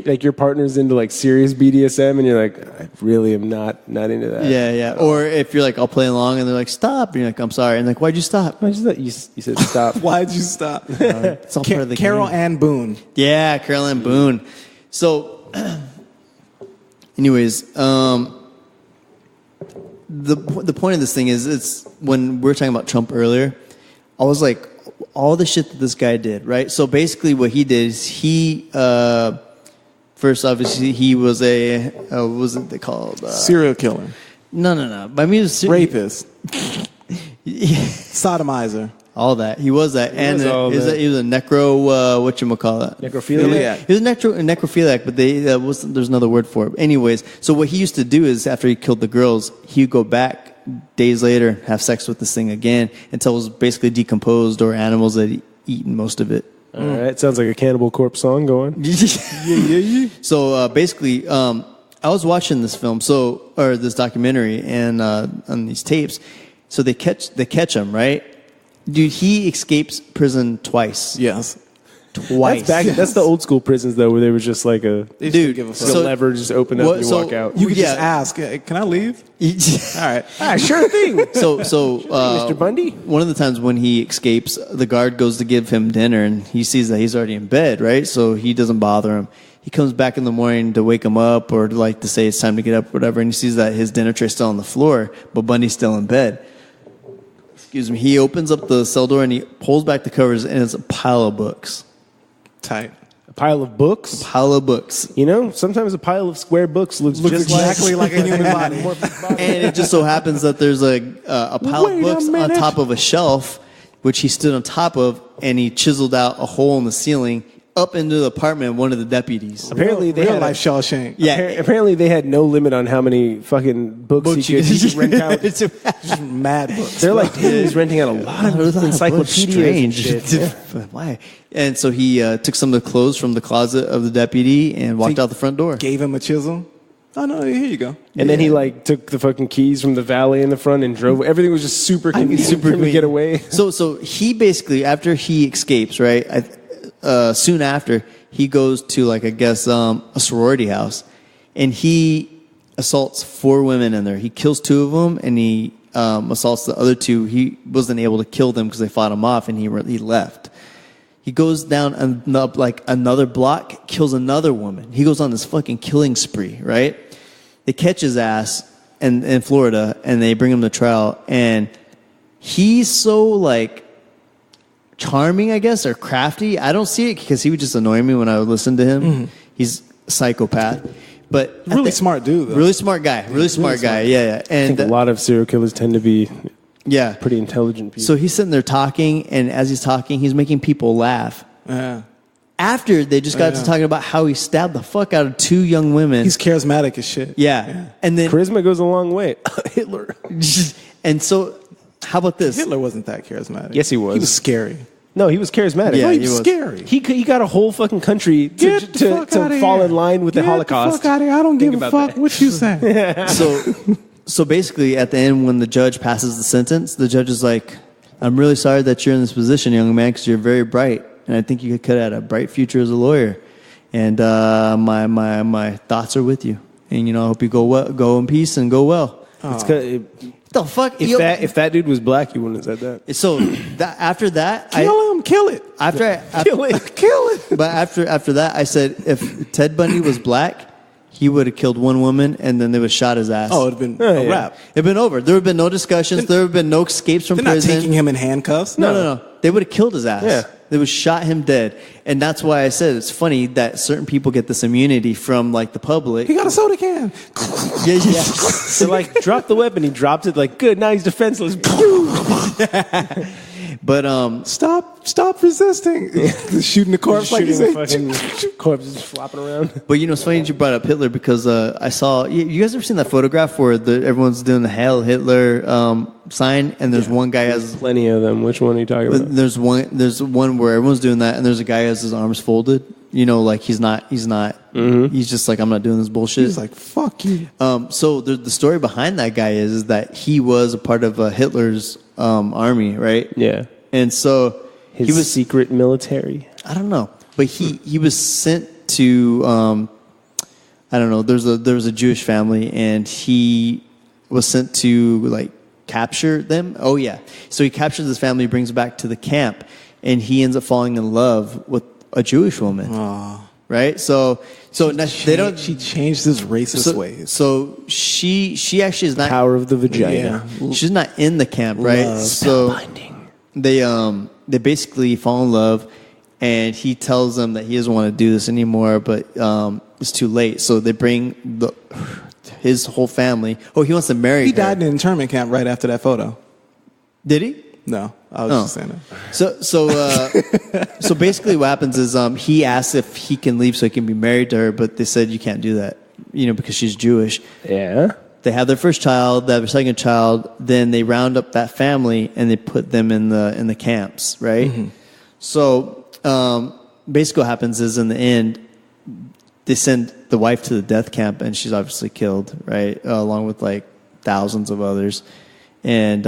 like your partner's into like serious BDSM and you're like, I really am not into that. yeah. Or if you're like, I'll play along, and they're like, "Stop," and you're like, "I'm sorry," and like, "Why'd you stop?" I just thought you said stop. Why'd you stop? It's all part of the Carol game. Ann Boone. Yeah, Carolyn Boone. So, anyways, the point of this thing is, it's when we were talking about Trump earlier, I was like, all the shit that this guy did, right? So basically, what he did is first, obviously, he was what was it they called? Serial killer. No. I mean, he was Rapist. Sodomizer. all that. He was that, and was all that. he was a necro. Whatchamacallit? Necrophiliac. He was a necrophiliac, but there's another word for it. Anyways, so what he used to do is after he killed the girls, he would go back days later, have sex with this thing again until it was basically decomposed or animals had eaten most of it. All right, sounds like a Cannibal Corpse song going. So basically, I was watching this film, or this documentary, and on these tapes. So they catch him, right? Dude, he escapes prison twice. Yes. Twice. That's the old school prisons though, where there was just like a lever just open up and you walk out. You could just ask, "Can I leave?" All right, sure thing. So Mr. Bundy. One of the times when he escapes, the guard goes to give him dinner, and he sees that he's already in bed, right? So he doesn't bother him. He comes back in the morning to wake him up, or to say it's time to get up, whatever, and he sees that his dinner tray's still on the floor, but Bundy's still in bed. Excuse me. He opens up the cell door and he pulls back the covers, and it's a pile of books. Tight. A pile of books? Pile of books. You know, sometimes a pile of square books looks just exactly like a human body. And it just so happens that there's a pile of books on top of a shelf, which he stood on top of, and he chiseled out a hole in the ceiling up into the apartment of one of the deputies. Apparently they had life Shawshank. Yeah. Apparently they had no limit on how many fucking books he could rent out. Just mad books. They're like, dude, he's renting out a lot of encyclopedias. Strange. Yeah. Why? And so he took some of the clothes from the closet of the deputy and walked out the front door. Gave him a chisel. Oh no! Here you go. And then he took the fucking keys from the valet in the front and drove. Everything was just super convenient for him to get away. So he basically, after he escapes, right? Soon after, he goes to a sorority house, and he assaults 4 women in there. He kills 2 of them, and he assaults the other 2. He wasn't able to kill them because they fought him off, and he left. He goes down another block, kills another woman. He goes on this fucking killing spree, right? They catch his ass in Florida, and they bring him to trial, and he's so charming, I guess, or crafty. I don't see it because he would just annoy me when I would listen to him. Mm-hmm. He's a psychopath, but really smart dude. Though. Really smart guy. Really smart guy. Yeah. And I think a lot of serial killers tend to be pretty intelligent people. So he's sitting there talking, and as he's talking, he's making people laugh. Yeah. After they just got to talking about how he stabbed the fuck out of 2 young women. He's charismatic as shit. Yeah. And then charisma goes a long way. Hitler. And so, how about this? Hitler wasn't that charismatic. Yes, he was. He was scary. No, he was charismatic. Yeah, he was scary. He got a whole fucking country to fall in line with the Holocaust. Get the fuck out of here. I don't give a fuck what you say. So basically, at the end, when the judge passes the sentence, the judge is like, "I'm really sorry that you're in this position, young man, because you're very bright, and I think you could have had a bright future as a lawyer. And my thoughts are with you. And I hope you go in peace and go well." The fuck? If that dude was black, you wouldn't have said that. So after that, kill it. Kill it. But after that, I said if Ted Bundy was black, he would have killed 1 woman, and then they would have shot his ass. Oh, it'd have been a wrap. It'd been over. There would have been no discussions. There would have been no escapes from prison. They're not taking him in handcuffs. No. They would have killed his ass. Yeah. They would have shot him dead. And that's why I said it's funny that certain people get this immunity from the public. He got a soda can. Yeah. So drop the weapon. He dropped it. Good. Now he's defenseless. But stop resisting. Shooting the corpse like shooting the fucking corpse just flopping around. But it's funny that you brought up Hitler because I saw. You guys ever seen that photograph where everyone's doing the Hail Hitler sign, and there's one guy has plenty of them. Which one are you talking about? There's one where everyone's doing that, and there's a guy who has his arms folded. He's not. Mm-hmm. He's just I'm not doing this bullshit. He's like, fuck you. So the story behind that guy is that he was a part of Hitler's army, right? Yeah. And so he was secret military. I don't know, but he was sent to I don't know. There was a Jewish family, and he was sent to capture them. Oh yeah. So he captures this family, brings it back to the camp, and he ends up falling in love with a Jewish woman. Aww. Right? So they don't. She changed his racist ways. So she actually is not power of the vagina. Yeah. She's not in the camp, right? Love. So Spellbinding. They basically fall in love, and he tells them that he doesn't want to do this anymore, but it's too late. So they bring his whole family. Oh, he wants to marry her. He died in an internment camp right after that photo. Did he? No, I was just saying that. So basically what happens is he asks if he can leave so he can be married to her, but they said you can't do that, because she's Jewish. Yeah. They have their first child, they have their second child, then they round up that family and they put them in the camps, right? Mm-hmm. So basically what happens is in the end, they send the wife to the death camp, and she's obviously killed, right, along with like thousands of others. And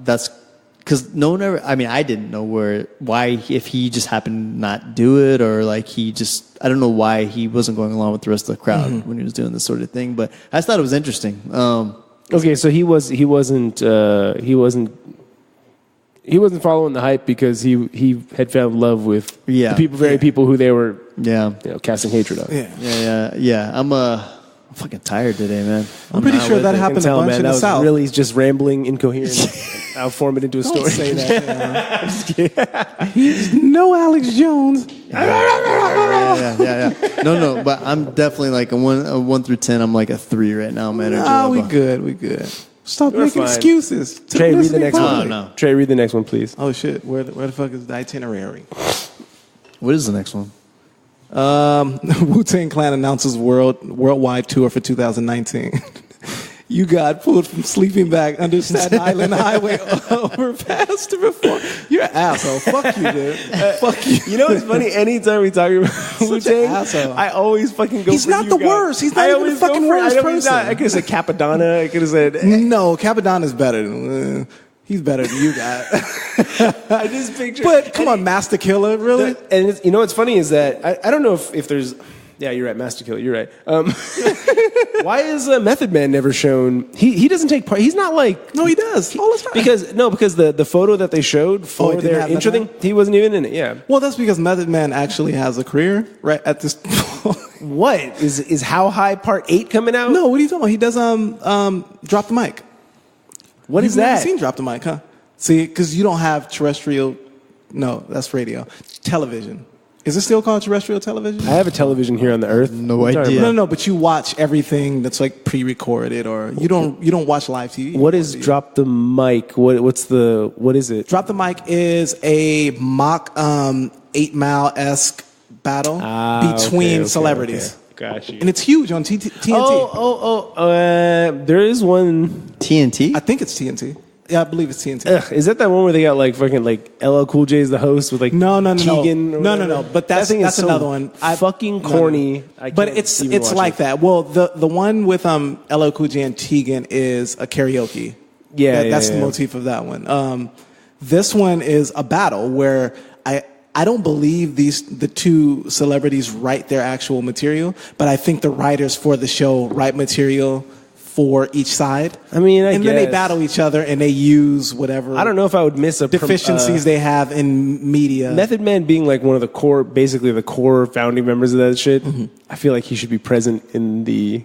that's because no one ever. I mean, I didn't know why if he just happened to not do it, or like I don't know why he wasn't going along with the rest of the crowd when he was doing this sort of thing. But I just thought it was interesting. Okay, so he wasn't following the hype because he had found love with the very people who they were casting hatred on. Yeah. I'm fucking tired today, man. I'm pretty sure that happened a bunch in the South. That was really just rambling, incoherent. I'll form it into a story. Don't say that. I'm just kidding. He's no Alex Jones. Yeah. No, but I'm definitely like a 1 through 10. I'm like a 3 right now, man. Nah, we good. Stop making excuses. Trey, read the next one. No. Trey, read the next one, please. Oh shit, where the fuck is the itinerary? What is the next one? Wu-Tang Clan announces worldwide tour for 2019. You got pulled from sleeping bag under Staten Island Highway overpass to perform. You're an asshole. Fuck you, dude. Fuck you. You know what's funny? Anytime we talk about Wu-Tang, I always fucking go He's for not you the guys. worst. He's not even the fucking worst person. I could have said Capadonna. I could have said... No, Capadonna's better than... He's better than you guys. I just picture... But come on, Master Killer, really? And you know what's funny is that... I don't know if there's... Yeah, you're right, Master Killer, you're right. Why is Method Man never shown? He doesn't take part. He's not like... No, he does. All the time. Because the photo that they showed for their intro thing, he wasn't even in it, yeah. Well, that's because Method Man actually has a career right at this point. What? Is How High Part 8 coming out? No, what are you talking about? He does Drop the Mic. What is that? You've never seen Drop the Mic, huh? See, because you don't have terrestrial... No, that's radio. Television. Is it still called terrestrial television? I have a televition here on the Earth. No idea. No, but you watch everything that's like pre-recorded, or you don't watch live TV. What is Drop the Mic? What is it? Drop the Mic is a mock 8 Mile-esque battle between celebrities. Okay. Got you. And it's huge on TNT. There is one. TNT? I think it's TNT. Yeah, I believe it's TNT. Is that one where they got like fucking like LL Cool J is the host with like Tegan? No. But that's another one. Fucking corny. But it's like that. Well, the one with LL Cool J and Tegan is a karaoke. That's the motif of that one. This one is a battle where I don't believe the two celebrities write their actual material, but I think the writers for the show write material for each side. I mean, then they battle each other and they use whatever. I don't know if I would miss a deficiencies they have in media. Method Man being like one of the core founding members of that shit. Mm-hmm. I feel like he should be present in the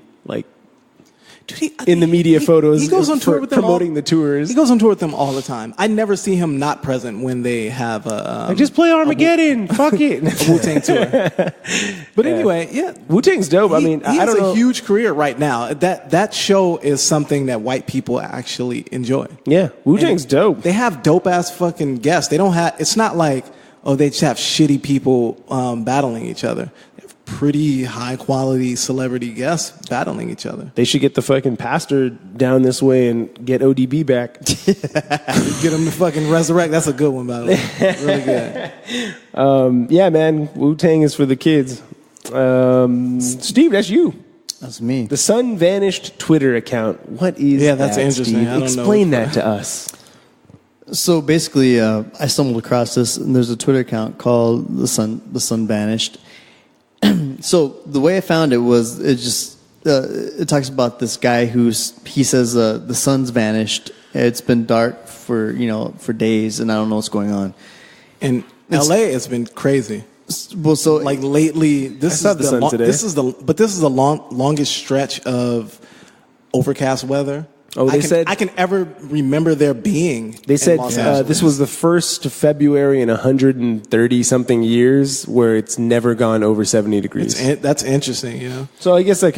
media photos. He goes on tour with them promoting the tours. He goes on tour with them all the time. I never see him not present when they have just play Armageddon. Fuck it. A Wu-Tang tour. But anyway, Wu-Tang's dope. I mean, he has a huge career right now. That show is something that white people actually enjoy. Yeah, Wu-Tang's dope. They have dope ass fucking guests. They don't have. It's not like they just have shitty people battling each other. Pretty high quality celebrity guests battling each other. They should get the fucking pastor down this way and get ODB back. Get him to fucking resurrect. That's a good one, by the way. Really good. Yeah, man. Wu-Tang is for the kids. Steve, that's you. That's me. The Sun Vanished Twitter account. What is that? That's interesting. Steve? I don't Explain that to us. So basically, I stumbled across this, and there's a Twitter account called The Sun Vanished. So the way I found it was it talks about this guy he says the sun's vanished. It's been dark for days, and I don't know what's going on. In LA, it's been crazy. Well, so like lately, this is the longest stretch of overcast weather. Oh, I can ever remember there being. They said this was the first February in 130 something years where it's never gone over 70 degrees. That's interesting, So I guess that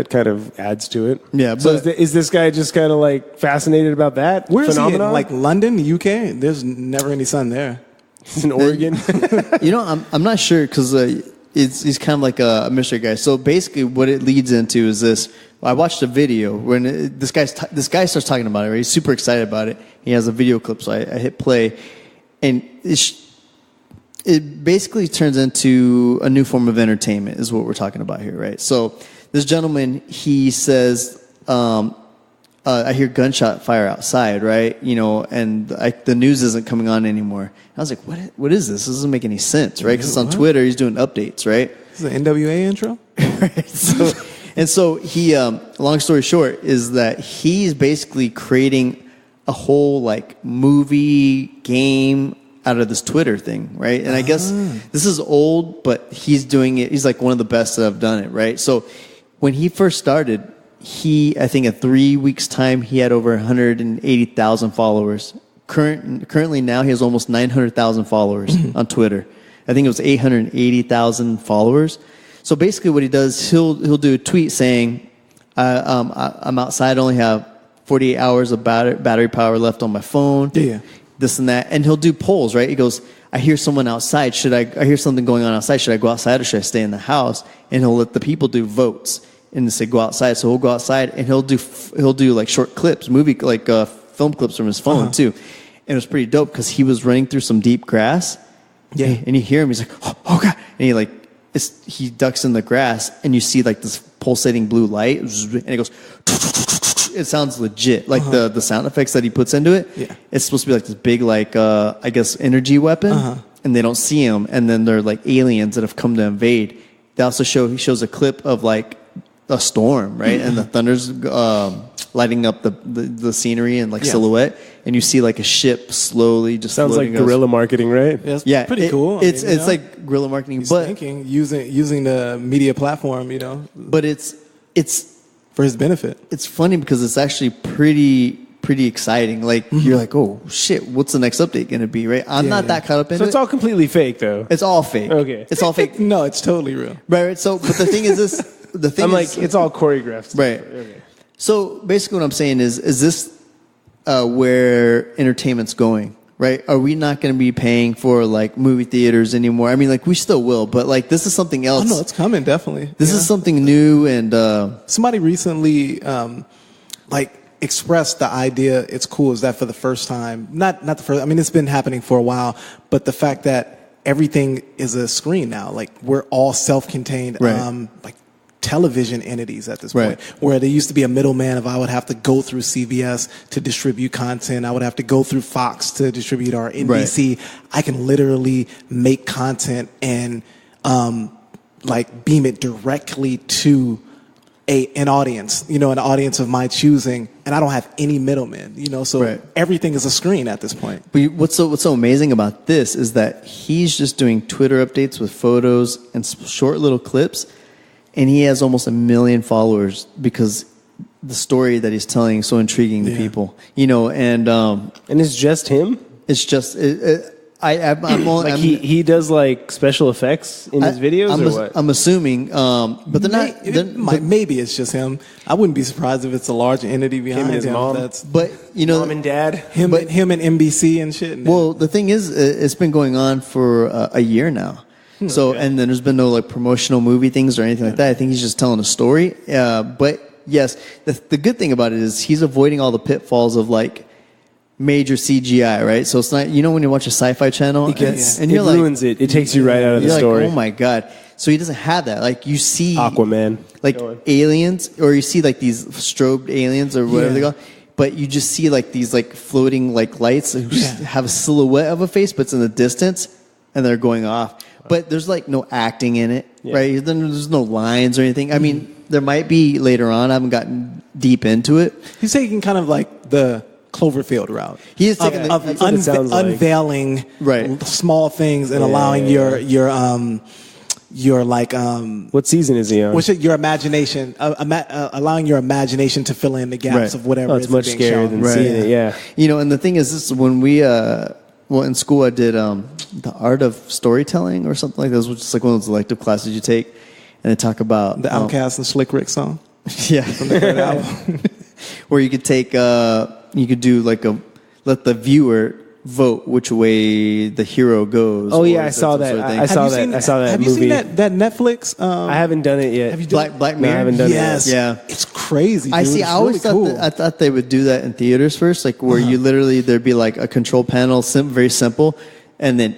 kind of adds to it. Yeah. So is this guy just kind of like fascinated about that phenomenon? Is he in? Like London, UK? There's never any sun there. He's in Oregon. I'm not sure because he's kind of like a mystery guy. So basically, what it leads into is this. I watched a video when this guy starts talking about it. Right? He's super excited about it. He has a video clip, so I hit play, and it basically turns into a new form of entertainment is what we're talking about here, right? So this gentleman, he says, I hear gunshot fire outside, right? And the news isn't coming on anymore. I was like, what is this? This doesn't make any sense, right? Because it's on Twitter, he's doing updates, right? This is an NWA intro? Right. So he, long story short, is that he's basically creating a whole like movie game out of this Twitter thing, right? And I guess this is old, but he's doing it. He's like one of the best that have done it, right? So when he first started, I think in 3 weeks' time, he had over 180,000 followers. Currently now, he has almost 900,000 followers on Twitter. I think it was 880,000 followers. So basically what he does, he'll do a tweet saying, I'm outside, I only have 48 hours of battery power left on my phone. Yeah. This and that. And he'll do polls, right? He goes, I hear someone outside. I hear something going on outside. Should I go outside or should I stay in the house? And he'll let the people do votes and say go outside. So he'll go outside and he'll do like short clips, film clips from his phone too. And it was pretty dope because he was running through some deep grass. Yeah. And you hear him, he's like, oh God. And he ducks in the grass and you see like this pulsating blue light and it goes, it sounds legit. Like the sound effects that he puts into it. Yeah. It's supposed to be like this big, I guess, energy weapon. And they don't see him. And then they're like aliens that have come to invade. They also he shows a clip of like a storm, right? And the thunder's lighting up the scenery and like silhouette. And you see like a ship slowly just sounds like guerrilla marketing, right? Yeah, pretty cool. It's like guerrilla marketing, He's thinking using the media platform, But it's for his benefit. It's funny because it's actually pretty exciting. Like you're like, oh shit, what's the next update going to be? Right? I'm not that caught up in it. So it's all completely fake, though. It's all fake. Okay, it's all fake. No, it's totally real. Right. So, but the thing is this. The thing I'm is, like, it's all choreographed. Right. Okay. So basically, what I'm saying is this where entertainment's going? Right? Are we not going to be paying for like movie theaters anymore? I mean, like we still will, but like this is something else. Oh no, it's coming definitely. This is something new, and somebody recently expressed the idea. It's cool. Is that for the first time? Not the first. I mean, it's been happening for a while, but the fact that everything is a screen now, like we're all self-contained, like television entities at this point, where there used to be a middleman of I would have to go through CBS to distribute content. I would have to go through Fox to distribute our NBC. I can literally make content and beam it directly to an audience, an audience of my choosing, and I don't have any middlemen, so everything is a screen at this point. But what's so amazing about this is that he's just doing Twitter updates with photos and short little clips. And he has almost 1 million followers because the story that he's telling is so intriguing to people, and it's just him. It's just he does like special effects in his videos, or what? I'm assuming, but they're not. Maybe it's just him. I wouldn't be surprised if it's a large entity behind him. And his mom. But mom and dad, him and NBC and shit. Well, the thing is, it's been going on for a year now. So, and then there's been no like promotional movie things or anything like that. I think he's just telling a story. But yes, the good thing about it is he's avoiding all the pitfalls of like major CGI, right? So it's not, when you watch a sci-fi channel and you're like, ruins it. It takes you right out of the story. Like, oh my God. So he doesn't have that. Like you see Aquaman, like aliens, or you see like these strobed aliens or whatever they call. But you just see like these like floating like lights who just have a silhouette of a face, but it's in the distance and they're going off. But there's like no acting in it, right? There's no lines or anything. I mean, there might be later on. I haven't gotten deep into it. He's taking kind of like the Cloverfield route. He is taking unveiling small things and allowing your like what season is he on? Your imagination, allowing your imagination to fill in the gaps of whatever. It's much scarier than seeing it. Yeah, and the thing is, this when we in school I did the art of storytelling or something like that, which is like one of those elective classes you take, and they talk about the Outkast and Slick Rick song. Yeah, from the third album, where you could take you could do like let the viewer vote which way the hero goes. Oh yeah, I saw that. I saw that movie. Have you seen that Netflix? I haven't done it yet. Have you Black Mirror? No, I haven't done it yet. Yeah, it's crazy. Dude. I see. It's I always really I thought they would do that in theaters first, like where you literally there'd be like a control panel, very simple, and then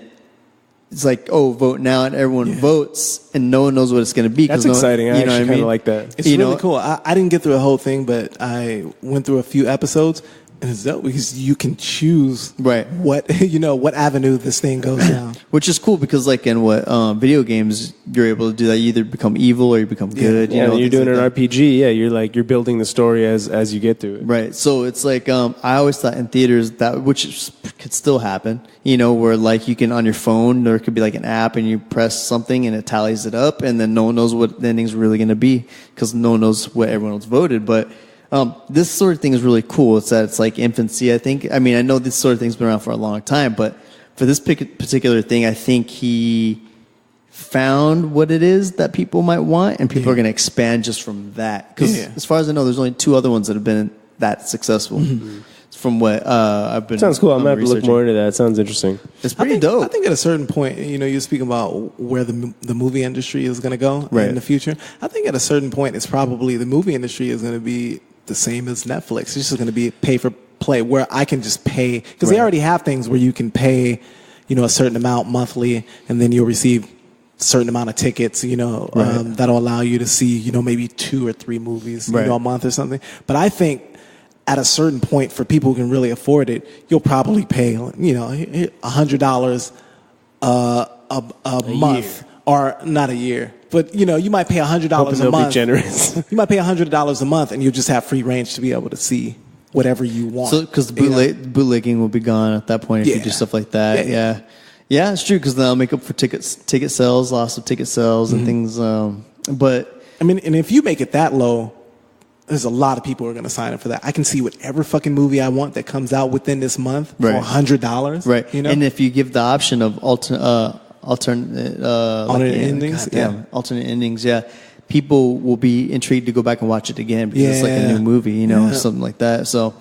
it's like, oh, vote now, and everyone votes, and no one knows what it's going to be. That's exciting. I actually kind of like that. It's really cool. I didn't get through the whole thing, but I went through a few episodes. And it's dope because you can choose what what avenue this thing goes down, which is cool because like in video games you're able to do that. You either become evil or you become good. Yeah, you're doing an RPG. Yeah, you're building the story as you get to it. Right. So it's like I always thought in theaters that which could still happen. Where like you can on your phone there could be like an app and you press something and it tallies it up and then no one knows what the ending's really going to be because no one knows what everyone else voted, but. This sort of thing is really cool. It's that it's like infancy, I think. I mean, I know this sort of thing's been around for a long time, but for this particular thing, I think he found what it is that people might want, and people are going to expand just from that. Because as far as I know, there's only 2 other ones that have been that successful. Mm-hmm. From what I've been. Sounds cool. I'm going to have to look more into that. It sounds interesting. It's pretty dope. I think at a certain point, you're speaking about where the movie industry is going to go in the future. I think at a certain point, it's probably the movie industry is going to be the same as Netflix. It's just going to be pay for play where I can just pay because they already have things where you can pay, a certain amount monthly and then you'll receive a certain amount of tickets, that'll allow you to see, maybe 2 or 3 movies, a month or something. But I think at a certain point for people who can really afford it, you'll probably pay, $100 a month year. Or not a year. But, you might pay $100 a month. Be generous. You might pay $100 a month and you'll just have free range to be able to see whatever you want. So, because bootlegging will be gone at that point if you do stuff like that. Yeah, it's true because they'll make up for ticket sales, loss of ticket sales and things. But I mean, and if you make it that low, there's a lot of people who are going to sign up for that. I can see whatever fucking movie I want that comes out within this month for $100. Right. And if you give the option of alternate endings. Alternate endings. Yeah, people will be intrigued to go back and watch it again because it's like a new movie, something like that. So,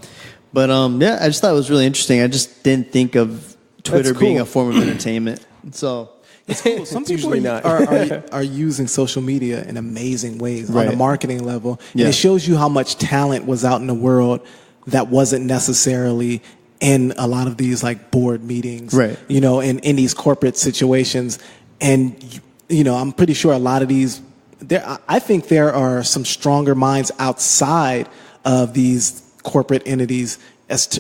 but I just thought it was really interesting. I just didn't think of Twitter being a form of entertainment. So it's cool. Some people are using social media in amazing ways on a marketing level, and it shows you how much talent was out in the world that wasn't necessarily in a lot of these like board meetings, in these corporate situations. And, I'm pretty sure a lot of these, I think there are some stronger minds outside of these corporate entities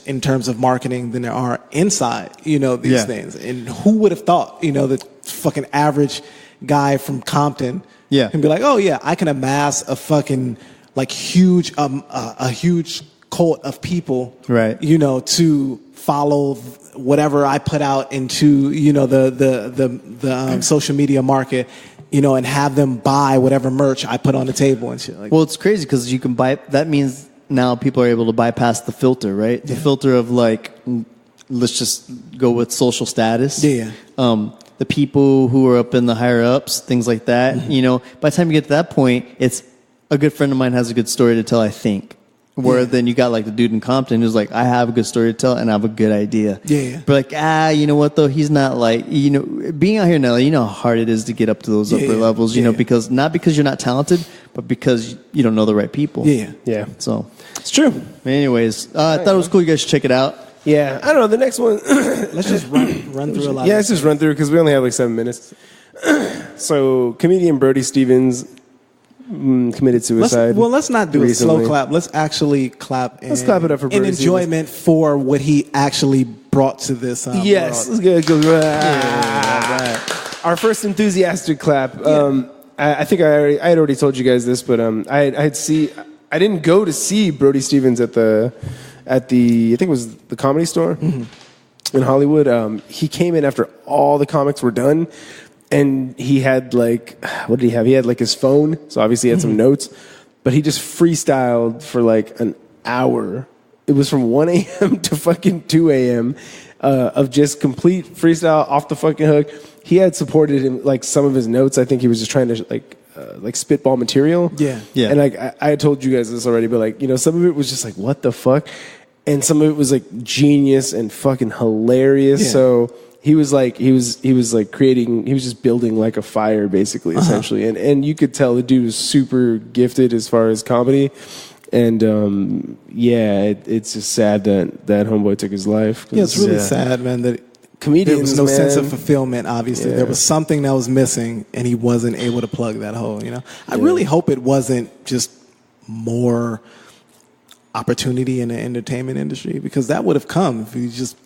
in terms of marketing than there are inside, these things. And who would have thought, the fucking average guy from Compton can be like, oh yeah, I can amass a fucking like huge, a huge cult of people, to follow whatever I put out into, the social media market, and have them buy whatever merch I put on the table and shit. Well, it's crazy because you can buy. That means now people are able to bypass the filter, right? The filter of like, let's just go with social status. The people who are up in the higher ups, things like that. By the time you get to that point, it's a good friend of mine has a good story to tell, I think. Where then you got like the dude in Compton who's like, I have a good story to tell and I have a good idea. But like, you know what though? He's not like, being out here in LA, you know how hard it is to get up to those upper levels, because not because you're not talented, but because you don't know the right people. So it's true. Anyways, I thought it was cool. You guys should check it out. Yeah. I don't know. The next one, let's just run through a lot. Yeah, let's just run through because we only have like 7 minutes. So comedian Brody Stevens committed suicide. Let's not do recently. A slow clap. Let's actually clap. Let's clap it up for Brody in enjoyment for what he actually brought to this. Yes, world. Let's go. Our first enthusiastic clap. I think I had already told you guys this, but I didn't go to see Brody Stevens at the I think it was the Comedy Store in Hollywood. He came in after all the comics were done. And he had like, what did he have? He had like his phone. So obviously he had some notes, but he just freestyled for like an hour. It was from 1 a.m. to fucking 2 a.m. Of just complete freestyle off the fucking hook. He had supported him, like some of his notes. I think he was just trying to like spitball material. Yeah. And like, I had told you guys this already, but like, some of it was just like, what the fuck? And some of it was like genius and fucking hilarious. So he was just building like a fire basically, essentially. And you could tell the dude was super gifted as far as comedy. And it's just sad that homeboy took his life. Yeah, it's really sad, man, that comedians, there was no man. sense of fulfillment. Obviously, Yeah. there was something that was missing, and he wasn't able to plug that hole. I really hope it wasn't just more opportunity in the entertainment industry, because that would have come if he just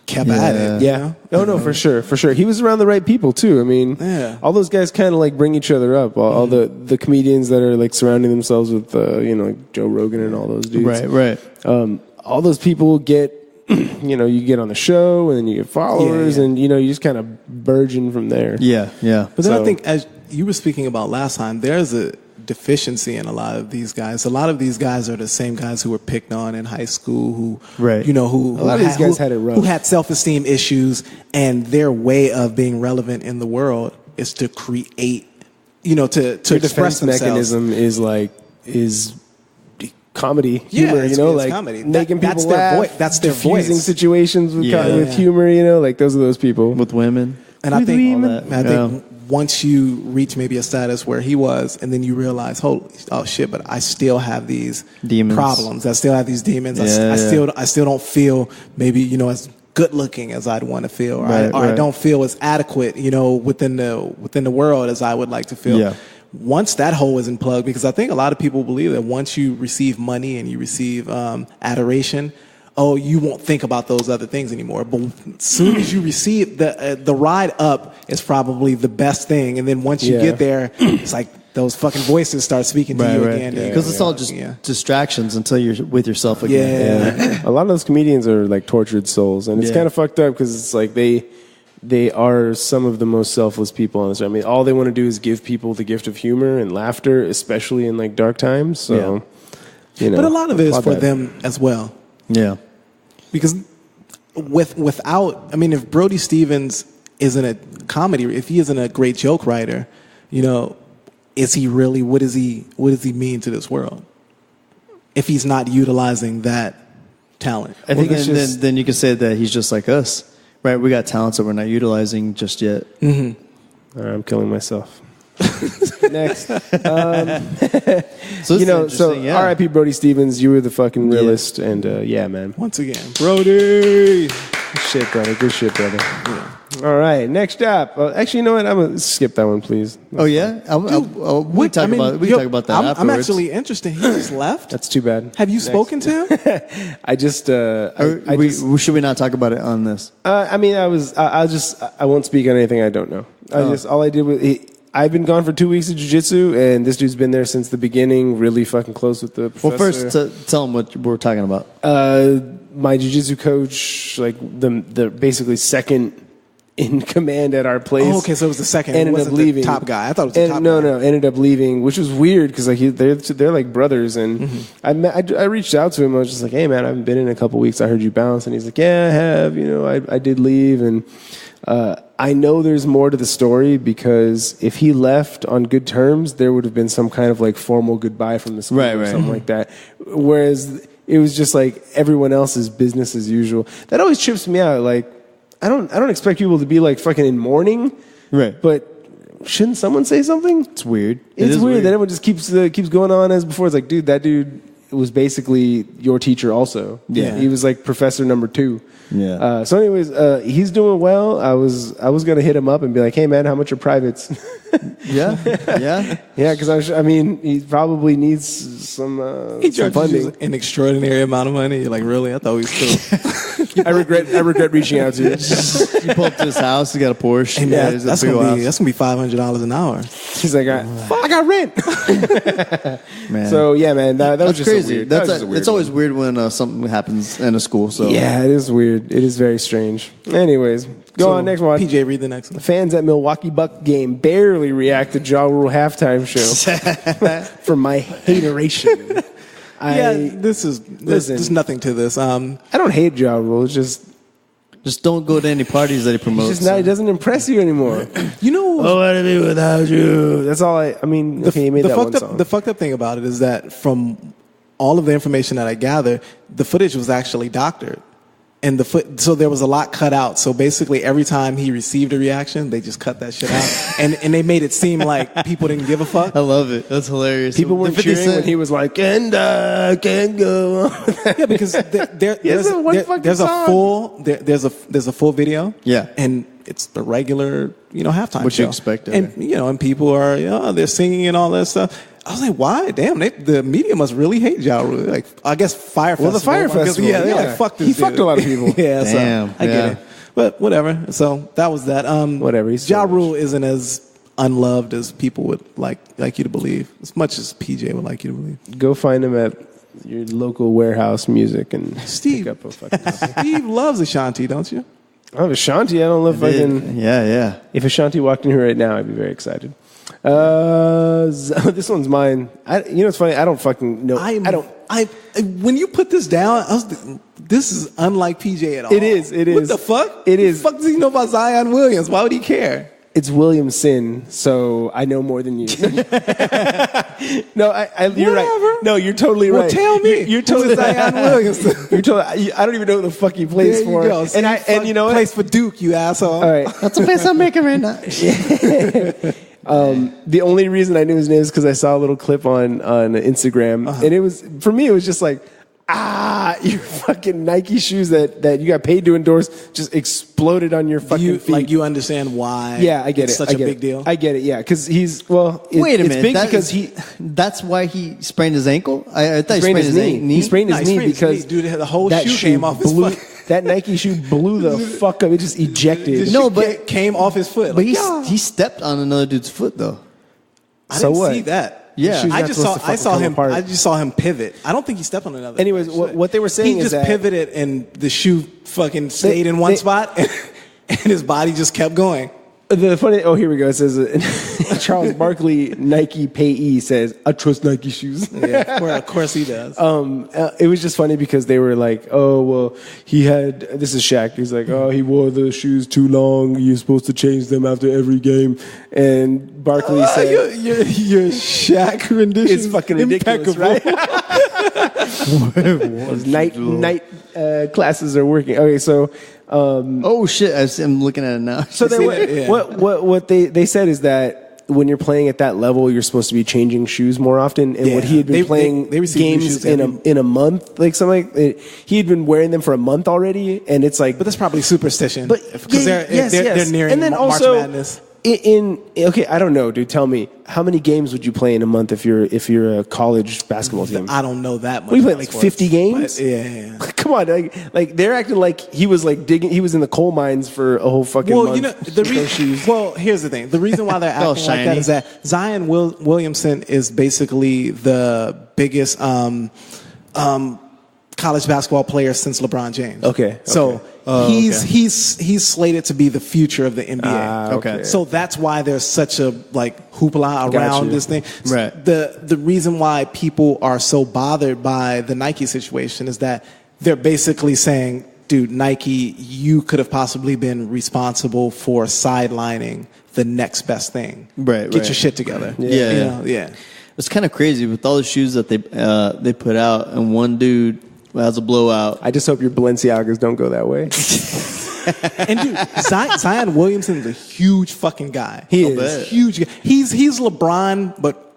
kept at it. Yeah. Oh no, for sure, for sure. He was around the right people too. I mean, all those guys kind of like bring each other up. All the comedians that are like surrounding themselves with like Joe Rogan and all those dudes. Right. All those people get you get on the show and then you get followers and you just kind of burgeon from there. Yeah. But then I think, as you were speaking about last time, there's a deficiency in a lot of these guys. A lot of these guys are the same guys who were picked on in high school, who a lot of these guys had it rough, who had self-esteem issues, and their way of being relevant in the world is to create, to express themselves. Mechanism is comedy, humor, it's comedy. Making people laugh. That's their diffusing voice. situations with humor, like those are those people. With women. And I think once you reach maybe a status where he was, and then you realize, oh shit, but I still have these demons. Problems. I still have these demons. I still don't feel maybe, as good looking as I'd want to feel, or I don't feel as adequate, within the world as I would like to feel. Yeah. Once that hole isn't plugged, because I think a lot of people believe that once you receive money and you receive adoration, you won't think about those other things anymore. But as soon as you receive the ride up is probably the best thing, and then once you get there, it's like those fucking voices start speaking to you again. Because it's all just distractions until you're with yourself again. Yeah. A lot of those comedians are like tortured souls, and it's kind of fucked up because it's like they are some of the most selfless people on this earth. I mean, all they want to do is give people the gift of humor and laughter, especially in like dark times. So, but a lot of it is for them as well. Yeah, because if Brody Stevens isn't a comedy, if he isn't a great joke writer, is he really? What does he mean to this world? If he's not utilizing that talent, I think then you could say that he's just like us. Right, we got talents that we're not utilizing just yet. Mm-hmm. All right, I'm killing myself. Next, so R.I.P. Brody Stevens, you were the fucking realist, and man. Once again, Brody. Good shit, brother. Good shit, brother. Yeah. All right, next up. Actually, you know what? I'm gonna skip that one, please. Oh yeah, we talk about that afterwards. I'm actually interested. He just left. That's too bad. Have you spoken to him? I just. Should we not talk about it on this? I won't speak on anything I don't know. All I did was. I've been gone for 2 weeks of jiu-jitsu, and this dude's been there since the beginning, really fucking close with the professor. Well, first, tell him what we're talking about. My jiu-jitsu coach, like the basically second in command at our place. Oh, okay, so it was the second. Ended up leaving. The top guy. I thought it was the top guy. No, ended up leaving, which was weird because like they're like brothers. And I reached out to him. I was just like, hey man, I haven't been in a couple weeks. I heard you bounce, and he's like, yeah, I have. I did leave, and I know there's more to the story because if he left on good terms, there would have been some kind of like formal goodbye from the school or something like that. Whereas it was just like everyone else's business as usual. That always trips me out. Like I don't expect people to be like fucking in mourning, right? But shouldn't someone say something? It's weird. It's weird that everyone just keeps going on as before. It's like, dude, that dude was basically your teacher also. Yeah. He was like professor number 2. Yeah. So anyways, he's doing well. I was going to hit him up and be like, hey man, how much are privates? Yeah. Because he probably needs some funding. An extraordinary amount of money. You're like, really? I thought we still. I regret reaching out to you. You pull up to his house. He got a Porsche. Hey, man, that's gonna be $500 an hour. He's like, I got rent. Man. So yeah, man, that was just crazy. weird. It's always weird when something happens in a school. So yeah, it is weird. It is very strange. Anyways, go on next one. PJ, read the next one. Fans at Milwaukee Buck game barely react to Ja Rule halftime show for my hateration. There's nothing to this. I don't hate Ja Rule. It's just don't go to any parties that he promotes. He doesn't impress you anymore. Oh, what to be without you? That's all he made that one song. The fucked up thing about it is that from all of the information that I gather, the footage was actually doctored. and the foot. So there was a lot cut out. So basically, every time he received a reaction, they just cut that shit out, and they made it seem like people didn't give a fuck. I love it. That's hilarious. People weren't The 50 cheering when he was like, "And can't go." Yeah, because there's a full video. Yeah. And it's the regular, halftime What show. you expect of and it. and people are, they're singing and all that stuff. I was like, why? Damn, the media must really hate Ja Rule. Like, I guess Fire Festival. Well, the Fire Festival. Yeah, they're like, fuck this He dude. fucked a lot of people. Yeah, Damn, so I get it. But whatever. So that was that. Whatever, he's so Ja Rule isn't as unloved as people would like you to believe, as much as PJ would like you to believe. Go find him at your local warehouse music and Steve. pick up a fucking. Steve loves Ashanti, don't you? I have Ashanti. I don't know if I can. Yeah. If Ashanti walked in here right now, I'd be very excited. This one's mine. It's funny. I don't fucking know. When you put this down, this is unlike PJ at all. It is. What the fuck? It is. What the fuck does he know about Zion Williams? Why would he care? It's Williamson, so I know more than you. No, you're right. No, you're totally right. Well, tell me. You're totally Zion Williamson. You're totally. I don't even know who the fuck he plays There you for. go. And you know what? Plays for Duke, you asshole. All right. That's the face I'm making right now. The only reason I knew his name is because I saw a little clip on Instagram, and it was, for me, it was just like, your fucking Nike shoes that you got paid to endorse just exploded on your fucking feet. Like, you understand why? Yeah, I get it's it. Such a big deal. I get it. Yeah, because he's Wait a minute. It's big because That's why he sprained his ankle. I thought he sprained his knee. knee. He sprained his knee because dude, the whole that shoe came off his foot. That Nike shoe blew the fuck up. It just ejected. No, but came off his foot. But he stepped on another dude's foot though. I didn't what? see that. Yeah. I just saw him pivot. I don't think he stepped on another. Anyways, what they were saying he is just that pivoted and the shoe fucking stayed in one spot and his body just kept going. The funny. Oh, here we go. It says Charles Barkley, Nike payee, says, "I trust Nike shoes." Yeah, of course he does. It was just funny because they were like, "Oh, well, he had." This is Shaq. He's like, "Oh, he wore the shoes too long. You're supposed to change them after every game." And Barkley said, "Your Shaq rendition is fucking ridiculous, right?" Those night classes are working. Okay, so. Oh shit! I'm looking at it now. So what they said is that when you're playing at that level, you're supposed to be changing shoes more often. And what he had been playing games in a month, like something like he had been wearing them for a month already, and it's like. But that's probably superstition. But because they're nearing and then March also, Madness. Okay, I don't know, dude. Tell me, how many games would you play in a month if you're a college basketball team? I don't know that much. We played like 50 games. Yeah. Come on, like they're acting like he was like digging. He was in the coal mines for a whole fucking month. Well, here's the thing. The reason why they're acting like that is that Zion Williamson is basically the biggest college basketball player since LeBron James. Okay. So he's slated to be the future of the NBA. Okay. So that's why there's such a hoopla around this thing. Right. The reason why people are so bothered by the Nike situation is that they're basically saying, dude, Nike, you could have possibly been responsible for sidelining the next best thing. Right. Get your shit together. Yeah. It's kind of crazy with all the shoes that they put out, and one dude has a blowout. I just hope your Balenciagas don't go that way. And dude, Zion Williamson's a huge fucking guy. He is huge. He's LeBron, but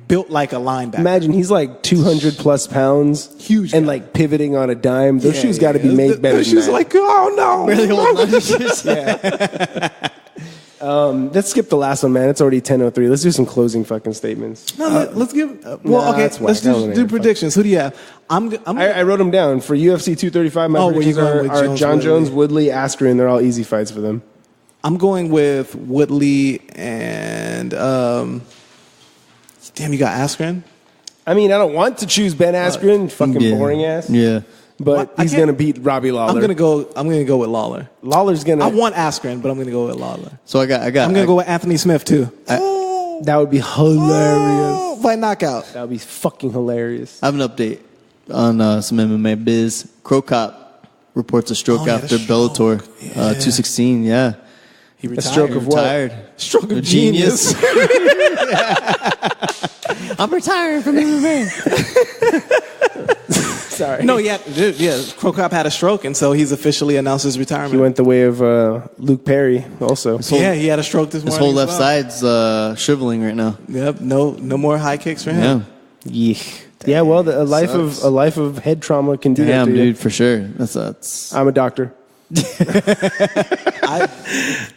built like a linebacker. Imagine he's like 200 plus pounds, huge, and pivoting on a dime. Those shoes got to be made better. Those shoes are like, oh no, really old shoes. Yeah. Let's skip the last one, man. It's already 10:03. Let's do some closing fucking statements. No, let's give. Let's do predictions. Who do you have? I wrote them down for UFC 235. My predictions are John Jones, Woodley, Askren. They're all easy fights for them. I'm going with Woodley and damn, you got Askren. I mean, I don't want to choose Ben Askren. Fucking boring ass. Yeah. But he's gonna beat Robbie Lawler. I'm gonna go with Lawler. Lawler's gonna. I want Askren, but I'm gonna go with Lawler. So I'm gonna go with Anthony Smith too. That would be hilarious. By knockout. That would be fucking hilarious. I have an update on some MMA biz. Crow Cop reports a stroke after Bellator 216. Yeah. He retired. A stroke of what? Stroke of genius. I'm retiring from MMA. Sorry. No, Crow Cop had a stroke, and so he's officially announced his retirement. He went the way of Luke Perry also. Yeah, he had a stroke this morning. His whole left as well. side's shriveling right now. Yep, no more high kicks for him. Yeah. Yeah, well, a life of head trauma can do that Damn, to you. dude, for sure. That's I'm a doctor.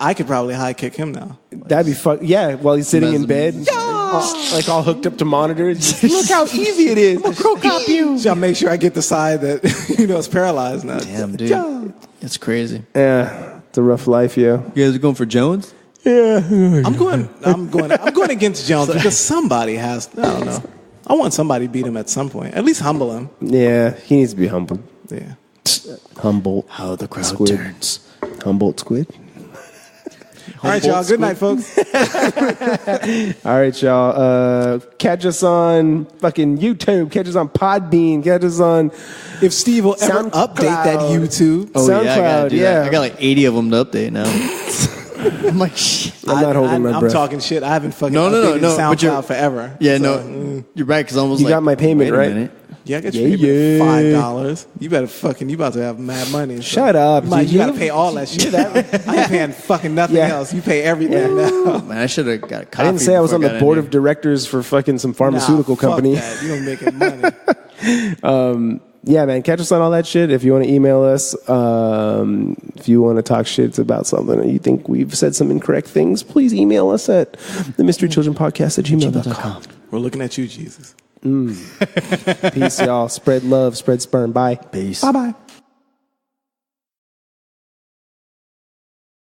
I could probably high kick him now. That'd be fun. Yeah, while he's sitting in bed, like all hooked up to monitors. Look how easy it is. I'm Crow Cop you. So I make sure I get the side that is paralyzed now. damn, dude. It's crazy. Yeah, it's a rough life, yo. You guys are going for Jones? Yeah. I'm going against Jones because somebody has. I don't know. I want somebody to beat him at some point. At least humble him. Yeah, he needs to be humbled. Yeah. Humboldt. How the crowd Squid. turns. Humboldt squid. All right, y'all. Good night, folks. All right, y'all. Catch us on fucking YouTube. Catch us on Podbean. Catch us on If Steve will ever SoundCloud. update that YouTube. Oh, SoundCloud. yeah, I gotta do Yeah. that. I got like 80 of them to update now. I'm like, shit. I'm not holding my I'm breath. talking shit. I haven't fucking No, updated but you're- SoundCloud forever. Yeah, So, no, you're right. Because almost You like, got my payment, wait a right? minute. Yeah, I got Yeah, you yeah. $5. You better you about to have mad money. So. Shut up, You, dude. you gotta pay all that shit. I ain't paying fucking nothing Yeah. else. You pay everything now. Man, I should have got a coffee. I didn't say I was on before the got board in of directors for fucking some pharmaceutical Nah, fuck company. that. You don't making money. Yeah, man, catch us on all that shit. If you want to email us, if you want to talk shit about something and you think we've said some incorrect things, please email us at the mysterychildrenpodcast@gmail.com. We're looking at you, Jesus. Peace, y'all. Spread love, spread sperm. Bye. Peace. Bye-bye.